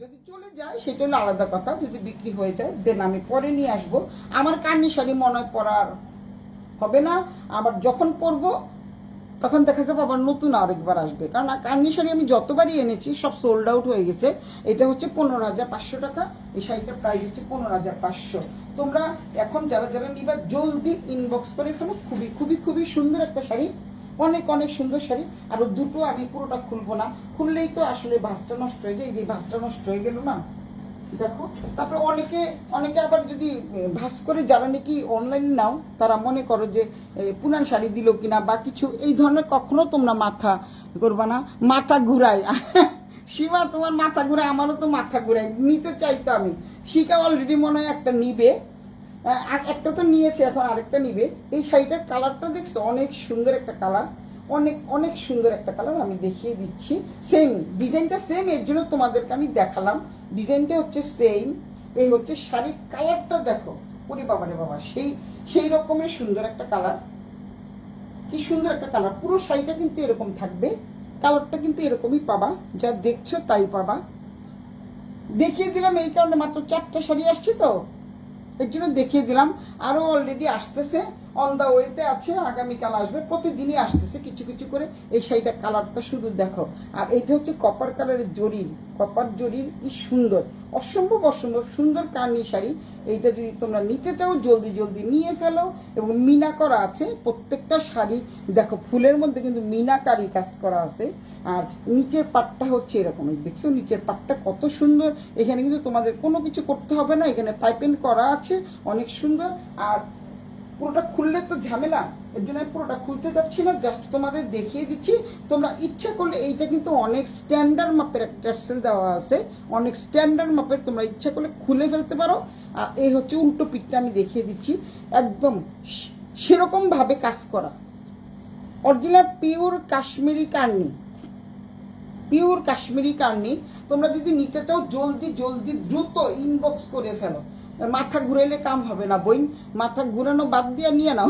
যদি চলে যায় সেটা হলো আলাদা কথা, যদি বিক্রি হয়ে যায় দেন আমি পরে নিয়ে আসবো। আমার কার্নি শাড়ি মনে হয় পরার হবে না, আবার যখন পরবো তখন দেখা যাবে আবার নতুন আরেকবার আসবে। কারণ কার্নি শাড়ি আমি যতবারই এনেছি সব সোল্ড আউট হয়ে গেছে। এটা হচ্ছে 15,500 টাকা, এই শাড়িটার প্রাইস হচ্ছে 15,500। তোমরা এখন যারা যারা নিবা জলদি ইনবক্স করে ফেলো। খুবই খুবই খুবই সুন্দর একটা শাড়ি, অনেক অনেক সুন্দর শাড়ি। আরো 2টো আমি পুরোটা খুলবো না, খুললেই তো আসলে ভাঁজটা নষ্ট হয়ে যায়। এই যে ভাঁজটা নষ্ট হয়ে গেল না, দেখো। তারপরে অনেকে আবার যদি ভাস করে, যারা নাকি অনলাইনে নাও তারা মনে করো যে পুরান শাড়ি দিল কিনা বা কিছু, এই ধরনের কখনো তোমরা মাথা করবা না, মাথা ঘুরাই। সীমা তোমার মাথা ঘুরায়, আমারও তো মাথা ঘুরাই। নিতে চাইতো আমি, শিখা অলরেডি মনে হয় একটা নিবে, একটা তো নিয়েছে, এখন আরেকটা নিবে। এই শাড়িটার কালারটা দেখছো, অনেক সুন্দর একটা কালার, অনেক অনেক সুন্দর একটা কালার। আমি দেখিয়ে দিচ্ছি, সেম ডিজাইনটা সেম, এর জন্য তোমাদেরকে আমি দেখালাম। ডিজাইনটা হচ্ছে সেম। এই হচ্ছে শাড়ির কালারটা, দেখো ওরে বাবা রে বাবা, সেই রকমের সুন্দর একটা কালার, কি সুন্দর একটা কালার। পুরো শাড়িটা কিন্তু এরকম থাকবে, কালারটা কিন্তু এরকমই পাবা, যা দেখছো তাই পাবা। দেখিয়ে দিলাম এই কারণে, মাত্র 4টা শাড়ি আসছে তো এর জন্য দেখিয়ে দিলাম। আরো অলরেডি আসতেছে, অন দা ওয়েতে আছে, আগামীকাল আসবে, প্রতিদিনই আসতেছে কিছু কিছু করে। এই শাড়িটার কালারটা শুধু দেখো। আর এইটা হচ্ছে কপার কালারের জরির, কপার জরির, কি সুন্দর, অসম্ভব অসম্ভব সুন্দর কার্নি শাড়ি। এইটা যদি তোমরা নিতে চাও জলদি জলদি নিয়ে ফেলো। এবং মিনা করা আছে প্রত্যেকটা শাড়ি, দেখো ফুলের মধ্যে কিন্তু মিনাকারি কাজ করা আছে। আর নিচের পাটটা হচ্ছে এরকম, দেখছো নিচের পাটটা কত সুন্দর। এখানে কিন্তু তোমাদের কোনো কিছু করতে হবে না, এখানে পাইপিং করা আছে, অনেক সুন্দর। আর পুরোটা খুললে তো ঝামেলা, এর জন্য আমি পুরোটা খুলতে যাচ্ছি না, জাস্ট তোমাদের দেখিয়ে দিচ্ছি। তোমরা ইচ্ছা করলে, এইটা কিন্তু অনেক স্ট্যান্ডার্ড মাপের একটা টার্সেল দেওয়া আছে, অনেক স্ট্যান্ডার্ড মাপের, তোমরা ইচ্ছা করলে খুলে ফেলতে পারো। আর এই হচ্ছে উল্টো পিঠটা, আমি দেখিয়ে দিচ্ছি, একদম সেরকম ভাবে কাজ করা, original pure Kashmiri Carney, pure Kashmiri Carney. তোমরা যদি নিতে চাও জলদি জলদি দ্রুত ইনবক্স করে ফেলো। মাথা ঘুরাইলে কাম হবে না বইন, মাথা ঘুরানো বাদ দিয়ে নিয়ে নাও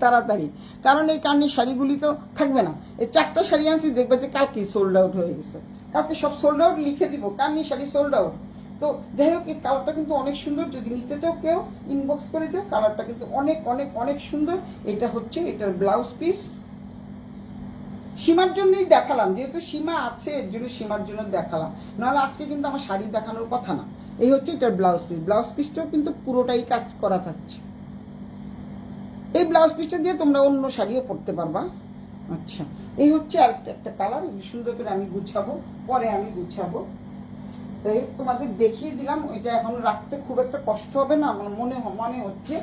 তাড়াতাড়ি, কারণ এই কার্নির শাড়িগুলি তো থাকবে না। এই 4টা শাড়ি আনছি, দেখবে যে কালকে সোল্ড আউট হয়ে গেছে, কালকে সব সোল্ড আউট লিখে দিব, কার্নি শাড়ি সোল্ড আউট। তো যাই হোক, এই কালারটা কিন্তু অনেক সুন্দর, যদি নিতে চাও কেউ ইনবক্স করে দিও। কালারটা কিন্তু অনেক অনেক অনেক সুন্দর। এটা হচ্ছে এটার ব্লাউজ পিস। সীমার জন্যই দেখালাম, যেহেতু সীমা আছে এর জন্য সীমার জন্য দেখালাম, নাহলে আজকে কিন্তু আমার শাড়ি দেখানোর কথা না। এই হচ্ছে এটার ব্লাউজ পিস। ব্লাউজ পিসটাও কিন্তু পুরোটাই কাজ করা থাকছে। এই ব্লাউজ পিসটা দিয়ে তোমরা অন্য শাড়িও পরতে পারবা। আচ্ছা, এই হচ্ছে আরেকটা একটা কালার। সুন্দর করে আমি গুছাবো, পরে আমি গুছাবো। তোমাদের দেখিয়ে দিলাম। এটা এখন রাখতে খুব একটা কষ্ট হবে না আমার মনে হচ্ছে।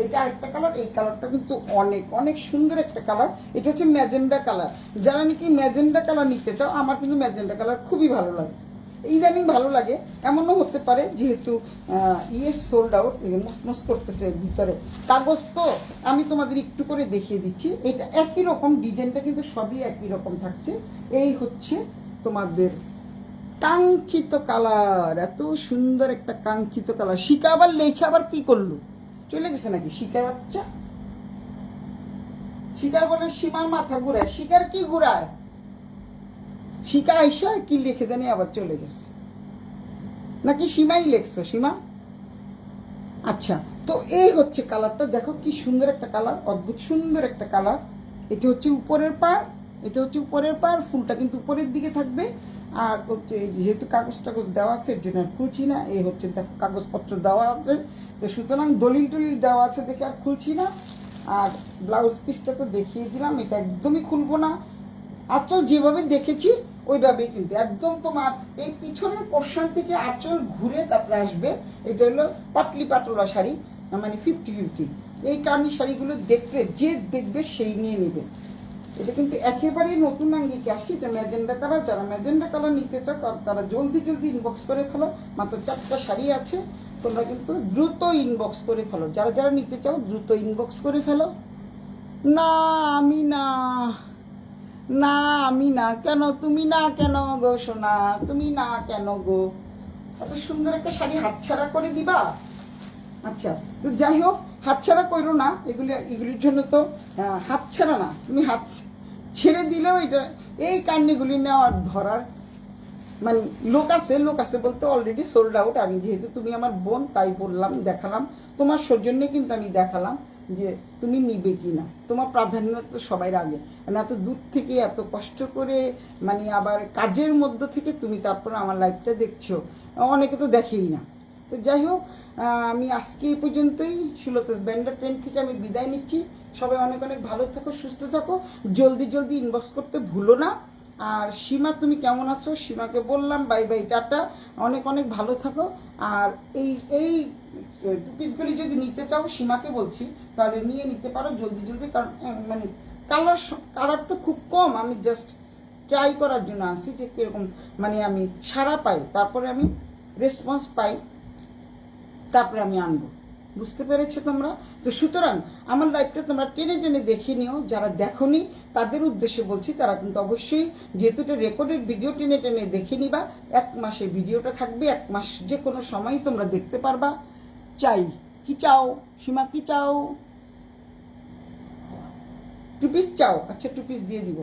এটা আরেকটা কালার। এই কালারটা কিন্তু অনেক অনেক সুন্দর একটা কালার। এটা হচ্ছে ম্যাজেন্ডা কালার। যারা নাকি ম্যাজেন্ডা কালার নিতে চাও, আমার কিন্তু ম্যাজেন্ডা কালার খুবই ভালো লাগে, ইদানিং ভালো লাগে। এমনও হতে পারে যেহেতু সোল্ড আউট, মুসমুস করতেছে এর ভিতরে কাগজ, তো আমি তোমাদের একটু করে দেখিয়ে দিচ্ছি। এটা একই রকম, ডিজাইনটা কিন্তু সবই একই রকম থাকছে। এই হচ্ছে তোমাদের কাঙ্ক্ষিত কালার। এত সুন্দর একটা কাঙ্ক্ষিত কালার। শিকা আবার লেখে আবার কি করলো, চলে গেছে নাকি শিকার বাচ্চা? শিকার বলে সীমার মাথা ঘুরায়। শিকার কি ঘুরায়? শিকা আইসা কি লিখে জানি আবার চলে গেছে, নাকি সীমাই লেখছো? সীমা, আচ্ছা। তো এই হচ্ছে কালারটা, দেখো কি সুন্দর একটা কালার, অদ্ভুত সুন্দর একটা কালার। এটা হচ্ছে উপরের পার, এটা হচ্ছে উপরের পার। ফুলটা কিন্তু উপরের দিকে থাকবে। আর হচ্ছে যেহেতু কাগজ টাগজ দেওয়া আছে এর জন্য আর খুলছি না। এই হচ্ছে দেখো কাগজপত্র দেওয়া আছে, তো সুতরাং দলিল টলিল দেওয়া আছে দেখে আর খুলছি না। আর ব্লাউজ পিসটা তো দেখিয়ে দিলাম, এটা একদমই খুলবো না। আঁচল যেভাবে দেখেছি ওইভাবেই, কিন্তু একদম তোমার এই পিছনের পোর্শন থেকে আঁচল ঘুরে তারপরে আসবে। এটা হলো পাতলি পাতলা শাড়ি, মানে 50-50। এই কার্নি শাড়িগুলো দেখতে যে দেখবে সেই নিয়ে নেবে। এটা কিন্তু একেবারেই নতুন আঙ্গিকে আসছে। এটা ম্যাজেন্ডা কালার। যারা ম্যাজেন্ডা কালার নিতে চাও তারা জলদি জলদি ইনবক্স করে ফেলো। মাত্র 4টা শাড়ি আছে, তোমরা কিন্তু দ্রুত ইনবক্স করে ফেলো। যারা যারা নিতে চাও দ্রুত ইনবক্স করে ফেলো। না আমি না, না আমি না কেন? তুমি না কেন গো সোনা? তুমি না কেন গো? এত সুন্দর একটা শাড়ি হাতছাড়া করে দিবা? আচ্ছা, তো যাই হোক, হাতছাড়া করো না। এগুলির জন্য তো হাতছাড়া না, তুমি হাত ছেড়ে দিলেও এটা এই কান্নিগুলি নেওয়ার ধরার মানে লোক আছে বলতে অলরেডি সোল্ড আউট। আমি যেহেতু তুমি আমার বোন তাই বললাম, দেখালাম তোমার সৌজন্যে, কিন্তু আমি দেখালাম যে তুমি নিবে কি না। তোমার প্রাধান্য তো সবাই আগে, মানে এত দূর থেকে এত কষ্ট করে, মানে আবার কাজের মধ্য থেকে তুমি তারপর আমার লাইফটা দেখছো, অনেকে তো দেখেই না। তো যাই হোক, আমি আজকে এই পর্যন্তই। সুলতাস ব্যান্ডার ট্রেন্ড থেকে আমি বিদায় নিচ্ছি। সবাই অনেক অনেক ভালো থাকো, সুস্থ থাকো, জলদি জলদি ইনবক্স করতে ভুলো না। আর সীমা, তুমি কেমন আছো? সীমাকে বললাম বাই বাই, টাটা, অনেক অনেক ভালো থাকো। আর এই এই টু পিসগুলি যদি নিতে চাও, সীমাকে বলছি, তাহলে নিয়ে নিতে পারো জলদি জলদি। কারণ মানে কালার তো খুব কম, আমি জাস্ট ট্রাই করার জন্য আসি যে কীরকম মানে আমি সাড়া পাই, তারপরে আমি রেসপন্স পাই, তারপরে আমি আনবো। বুঝতে পেরেছো তোমরা? তো সুতরাং আমার লাইফটা তোমরা টেনে টেনে দেখে নিও। যারা দেখোনি তাদের উদ্দেশ্যে বলছি, তারা কিন্তু অবশ্যই, যেহেতু এটা রেকর্ডেড ভিডিও, টেনে টেনে দেখে নিবা। 1 মাসে ভিডিওটা থাকবে, 1 মাস যে কোনো সময়ই তোমরা দেখতে পারবা। চাই কি চাও সীমা? কি চাও? 2 পিস চাও? আচ্ছা 2 পিস দিয়ে দিব,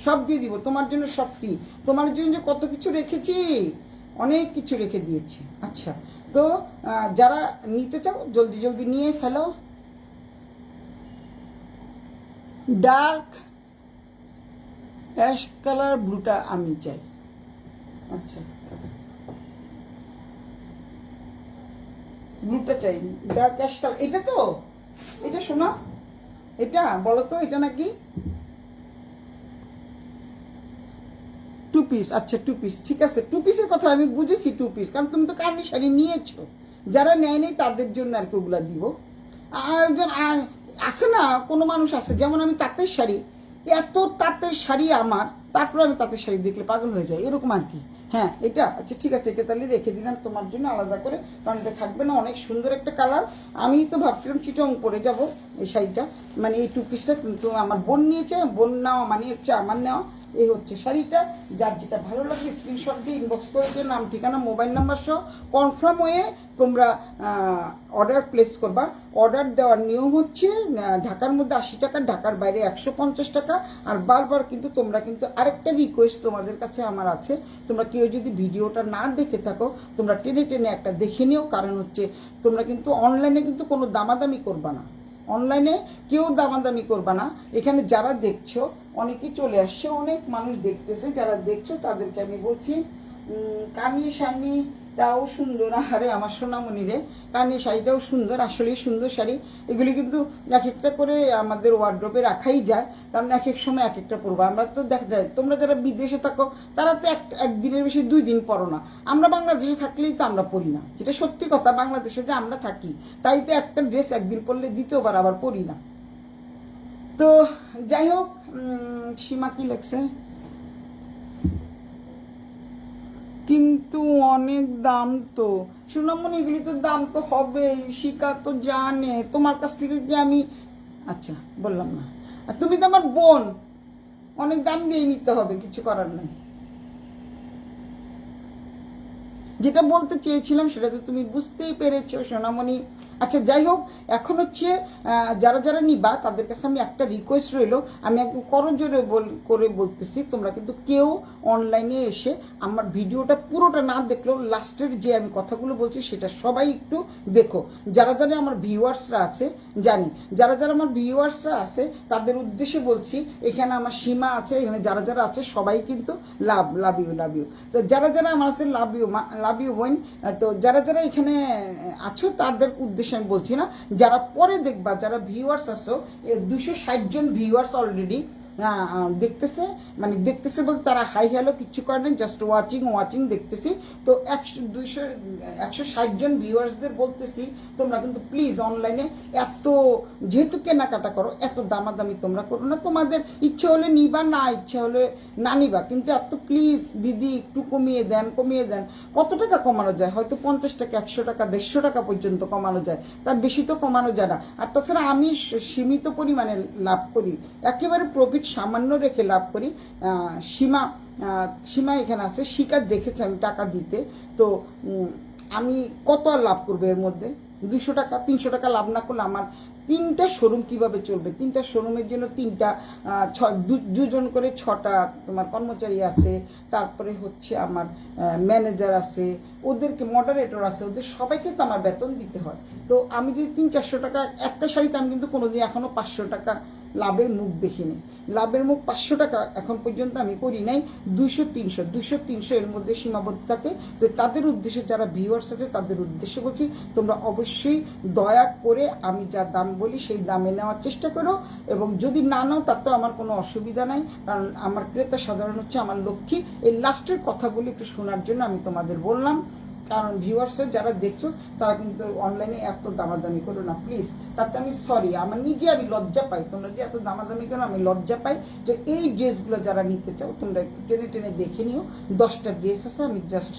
সব দিয়ে দিব তোমার জন্য, সব ফ্রি। তোমার জন্য যে কত কিছু রেখেছি, অনেক কিছু রেখে দিয়েছি। আচ্ছা, তো যারা নিতে চাও জলদি জলদি নিয়ে ফেলো। ডার্ক অ্যাশ কালার ব্লুটা আমি চাই। আচ্ছা, ব্লুটা চাই, ডার্ক অ্যাশ কালার। এটা তো, এটা শোনা, এটা বলো তো, এটা নাকি 2 পিস? আচ্ছা 2 পিস, ঠিক আছে। 2 পিসের কথা আমি বুঝেছি, 2 পিস, কারণ তুমি তো কার্নি শাড়ি নিয়েছো। যারা নেয় নেই তাদের জন্য আর কি ওগুলা দিব। আর আছে না, কোনো মানুষ আছে, যেমন আমি তাঁতের শাড়ি, এত তাঁতের শাড়ি আমার, তারপরে আমি তাঁতের শাড়ি দেখলে পাগল হয়ে যায়, এরকম আর কি। হ্যাঁ, এটা আচ্ছা ঠিক আছে, এটা তাহলে রেখে দিলাম তোমার জন্য আলাদা করে, কারণ এটা থাকবে না। অনেক সুন্দর একটা কালার। আমি তো ভাবছিলাম চিটং পরে যাব এই শাড়িটা, মানে এই 2 পিসটা, কিন্তু আমার বোন নিয়েছে। বোন নেওয়া মানে হচ্ছে আমার নেওয়া। এই হচ্ছে শাড়িটা। যার যেটা ভালো লাগে স্ক্রিনশট দিয়ে ইনবক্স করে দিও, নাম ঠিকানা মোবাইল নাম্বার সহ কনফার্ম হয়ে তোমরা অর্ডার প্লেস করবা। অর্ডার দেওয়ার নিয়ম হচ্ছে ঢাকার মধ্যে 80 টাকা, ঢাকার বাইরে 150 টাকা। আর বারবার কিন্তু তোমরা কিন্তু আরেকটা রিকোয়েস্ট তোমাদের কাছে আমার আছে, তোমরা কেউ যদি ভিডিওটা না দেখে থাকো তোমরা টেনে টেনে একটা দেখে নিও। কারণ হচ্ছে তোমরা কিন্তু অনলাইনে কিন্তু কোনো দামাদামি করবা না, অনলাইনে কেউ দামাদামি করবা না। এখানে যারা দেখছো অনেকেই চলে আসছে, অনেক মানুষ দেখতেছে, যারা দেখছো তাদেরকে আমি বলছি কানি শাড়িটাও সুন্দর। আরে আমার সোনামণি রে, কানি শাড়িটাও সুন্দর, আসলেই সুন্দর শাড়ি। এগুলি কিন্তু এক একটা করে আমাদের ওয়ার্ড্রোবে রাখাই যায়, কারণ এক এক সময় এক একটা পরবো। আমরা তো দেখা যায় তোমরা যারা বিদেশে থাকো তারা তো একদিনের বেশি 2 দিন পরো না, আমরা বাংলাদেশে থাকলেই তো আমরা পরি না, যেটা সত্যি কথা। বাংলাদেশে যে আমরা থাকি তাই তো একটা ড্রেস একদিন পরলে দ্বিতীয়বার আবার পরি না। তো যাই হোক, সীমা কি লেখছে, কিন্তু অনেক দাম তো সোনামণি, এগুলি তো দাম তো হবেই, শিকা তো জানে। তোমার কাছ থেকে কি আমি, আচ্ছা বললাম না, আর তুমি তো আমার বোন, অনেক দাম দিয়ে নিতে হবে, কিছু করার নেই। যেটা বলতে চেয়েছিলাম সেটা তো তুমি বুঝতেই পেরেছো সোনামণি। আচ্ছা যাই হোক, এখন হচ্ছে যারা যারা নিবা তাদের কাছে আমি একটা রিকোয়েস্ট রইলো, আমি একদম করজোরে করে বলতেছি, তোমরা কিন্তু কেউ অনলাইনে এসে আমার ভিডিওটা পুরোটা না দেখলেও লাস্টের যে আমি কথাগুলো বলছি সেটা সবাই একটু দেখো। যারা যারা আমার ভিউয়ার্সরা আছে, জানি যারা যারা আমার ভিউয়ার্সরা আছে তাদের উদ্দেশ্যে বলছি, এখানে আমার সীমা আছে, এখানে যারা যারা আছে সবাই কিন্তু লাভ ইউ। তো যারা যারা আমার আছে লাভ ইউ বোন। তো যারা যারা এখানে আছো তাদের উদ্দেশ্যে আমি বলছি না, যারা পরে দেখবা, যারা ভিউয়ার্স আছো, 260 জন ভিউয়ার্স অলরেডি দেখতেছে, মানে দেখতেছে বলতে তারা হাই হ্যালো কিচ্ছু করে না, জাস্ট ওয়াচিং দেখতেছি। তো 160 জন ভিউয়ার্সদের বলতেছি, তোমরা কিন্তু প্লিজ অনলাইনে এত যেহেতু কেনাকাটা করো, এত দামাদামি তোমরা করো না। তোমাদের ইচ্ছে হলে নিবা, না ইচ্ছে হলে না নিবা, কিন্তু এত প্লিজ দিদি একটু কমিয়ে দেন। কত টাকা কমানো যায়? হয়তো 50 টাকা, 100 টাকা, 150 টাকা পর্যন্ত কমানো যায়, তার বেশি তো কমানো যায় না। আর তাছাড়া আমি সীমিত পরিমাণে লাভ করি, একেবারে প্রফিট সামান্য রেখে লাভ করি। সীমা এখানে আছে, শিকার দেখেছে আমি টাকা দিতে, তো আমি কত আর লাভ করবো এর মধ্যে? 200 টাকা 300 টাকা লাভ না করলে আমার 3টা শোরুম কিভাবে চলবে? 3টা শোরুমের জন্য 2জন করে 6টা তোমার কর্মচারী আছে, তারপরে হচ্ছে আমার ম্যানেজার আছে, ওদেরকে মডারেটর আছে, ওদের সবাইকে তো আমার বেতন দিতে হয়। তো আমি যদি 300-400 টাকা একটা শাড়িতে, আমি কিন্তু কোনোদিন এখনো 500 টাকা লাভের মুখ দেখিনি, লাভের মুখ 500 টাকা এখন পর্যন্ত আমি করি নাই। 200-300 এর মধ্যে সীমাবদ্ধ থাকে। তো তাদের উদ্দেশ্যে যারা ভিউয়ার্স আছে তাদের উদ্দেশ্যে বলছি, তোমরা অবশ্যই দয়া করে আমি যা দাম বলি সেই দামে নেওয়ার চেষ্টা করো, এবং যদি না নাও তাতেও আমার কোনো অসুবিধা নাই, কারণ আমার ক্রেতা সাধারণ হচ্ছে আমার লক্ষ্মী। এই লাস্টের কথাগুলি একটু শোনার জন্য আমি তোমাদের বললাম, কারণ ভিউয়ার্সের যারা দেখছো তারা কিন্তু অনলাইনে এত দামাদামি করো না প্লিজ, তাতে আমি সরি, আমার নিজে আমি লজ্জা পাই। তোমরা যে এত দামাদামি করো আমি লজ্জা পাই। তো এই ড্রেসগুলো যারা নিতে চাও তোমরা একটু টেনে টেনে দেখে নিও। 10টা ড্রেস আছে, আমি জাস্ট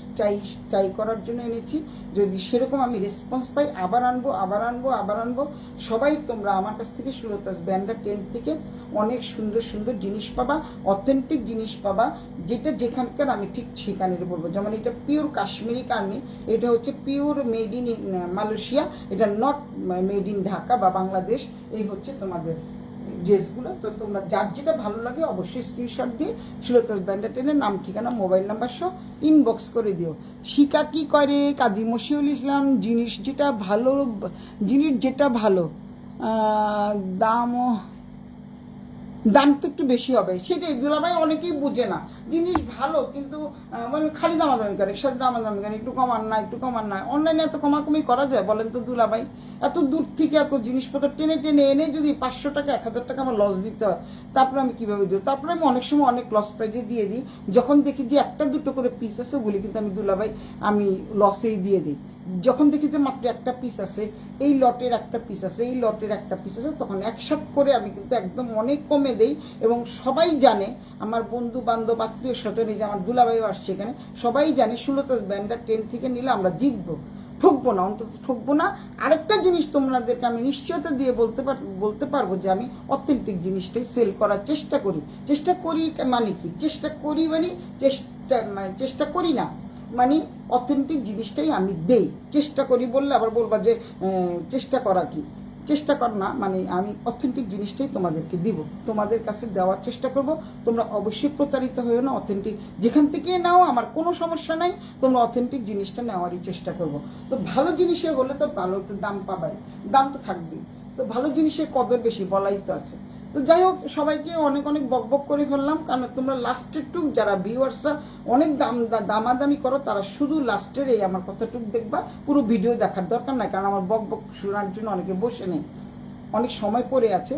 ট্রাই করার জন্য এনেছি, যদি সেরকম আমি রেসপন্স পাই আবার আনবো। সবাই তোমরা আমার কাছ থেকে সুলতাস ব্যান্ডার 10 থেকে অনেক সুন্দর সুন্দর জিনিস পাবা, অথেন্টিক জিনিস পাবা, যেটা যেখানকার আমি ঠিক সেখানে বলবো। যেমন এটা পিওর কাশ্মীরি কার্নি, এটা হচ্ছে পিওর মেড ইন মালয়েশিয়া, এটা নট মেড ইন ঢাকা বা বাংলাদেশ। এই হচ্ছে তোমাদের ড্রেসগুলো। তো তোমরা যার যেটা ভালো লাগে অবশ্যই স্ক্রিনশট দিয়ে সুলতাস ব্যান্ডার 10-এর নাম ঠিকানা মোবাইল নাম্বার সহ ইনবক্স করে দিও। শিকা কি করে? কাজী মশিউল ইসলাম, জিনিস যেটা ভালো দাম তো একটু বেশি হবে, সেটাই দুলাভাই অনেকেই বুঝে না। জিনিস ভালো কিন্তু মানে খালি দামাদামি করে, সাথে দামাদামি করে, একটু কমান না। অনলাইনে এত কমাকমি করা যায় বলেন তো দুলাভাই? এত দূর থেকে এত জিনিসপত্র টেনে এনে যদি 500 টাকা 1000 টাকা আমার লস দিতে হয়, তারপরে আমি কীভাবে দেবো? তারপরে আমি অনেক সময় অনেক লস প্রাইজে দিয়ে দিই, যখন দেখি যে 1-2 করে পিস আছে ওগুলি কিন্তু আমি দুলাভাই আমি লসেই দিয়ে দিই। যখন দেখি যে মাত্র একটা পিস আছে, এই লটের একটা পিস আছে, তখন একসাথে করে আমি কিন্তু একদম অনেক কমে দেই। এবং সবাই জানে, আমার বন্ধু বান্ধব আত্মীয় স্বজন, এই যে আমার দুলাভাইও আসছে এখানে, সবাই জানে সুলতাস ব্যান্ডার 10 থেকে নিলে আমরা জিতবো, ঠকবো ঠকবো না, অন্তত ঠকবো না। আরেকটা জিনিস তোমাদেরকে আমি নিশ্চয়তা দিয়ে বলতে পারবো যে আমি অথেন্টিক জিনিসটাই সেল করার চেষ্টা করি। চেষ্টা করি মানে কি, চেষ্টা করি মানে চেষ্টা করি না, মানে অথেন্টিক জিনিসটাই আমি দেই। চেষ্টা করি বললে আবার বলবা যে চেষ্টা করা কি, চেষ্টা কর না, মানে আমি অথেন্টিক জিনিসটাই তোমাদেরকে দিব, তোমাদের কাছে দেওয়ার চেষ্টা করব। তোমরা অবশ্যই প্রতারিত হয়েও না, অথেন্টিক যেখান থেকে নাও আমার কোনো সমস্যা নাই, তোমরা অথেন্টিক জিনিসটা নেওয়ারই চেষ্টা করব। তো ভালো জিনিসের হলে তো ভালো একটু দাম পাবাই, দাম তো থাকবেই, তো ভালো জিনিসের কদর বেশি বলাই তো আছে। তো যাই হোক, সবাইকে অনেক অনেক বকবক করে ফেললাম, কারণ তোমরা লাস্টের টুক যারা ভিউয়ার্সরা অনেক দামাদামি করো, তারা শুধু লাস্টের এই আমার কথাটুক দেখবা, পুরো ভিডিও দেখার দরকার নাই, কারণ আমার বকবক শোনার জন্য অনেকে বসে নেই, অনেক সময় পড়ে আছে,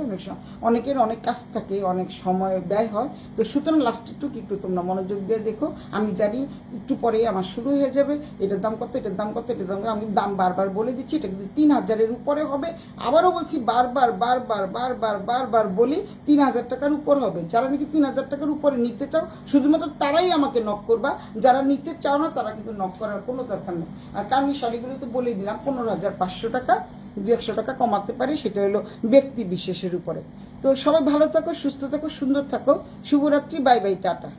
অনেকের অনেক কাজ থাকে, অনেক সময় ব্যয় হয়। তো সুতরাং লাস্টের টুক একটু তোমরা মনোযোগ দিয়ে দেখো। আমি জানি একটু পরে আমার শুরু হয়ে যাবে, এটার দাম কত, এটার দাম কত, এটার দাম কত। আমি দাম বারবার বলে দিচ্ছি, এটা কিন্তু 3000-এর উপরে হবে। আবারও বলছি, বারবার বলি 3000 টাকার উপর হবে। যারা নাকি 3000 টাকার উপরে নিতে চাও, শুধুমাত্র তারাই আমাকে নক করবা। যারা নিতে চাও না, তারা কিন্তু নক করার কোনো দরকার নেই। আর কারণ শাড়িগুলো তো বলে দিলাম 15,500 টাকা, 200 টাকা কমাতে পারি, সেটা হলো ব্যক্তি বিশেষের উপরে। তো সবাই ভালো থাকো, সুস্থ থাকো, সুন্দর থাকো। শুভরাত্রি, বাই বাই, টাটা।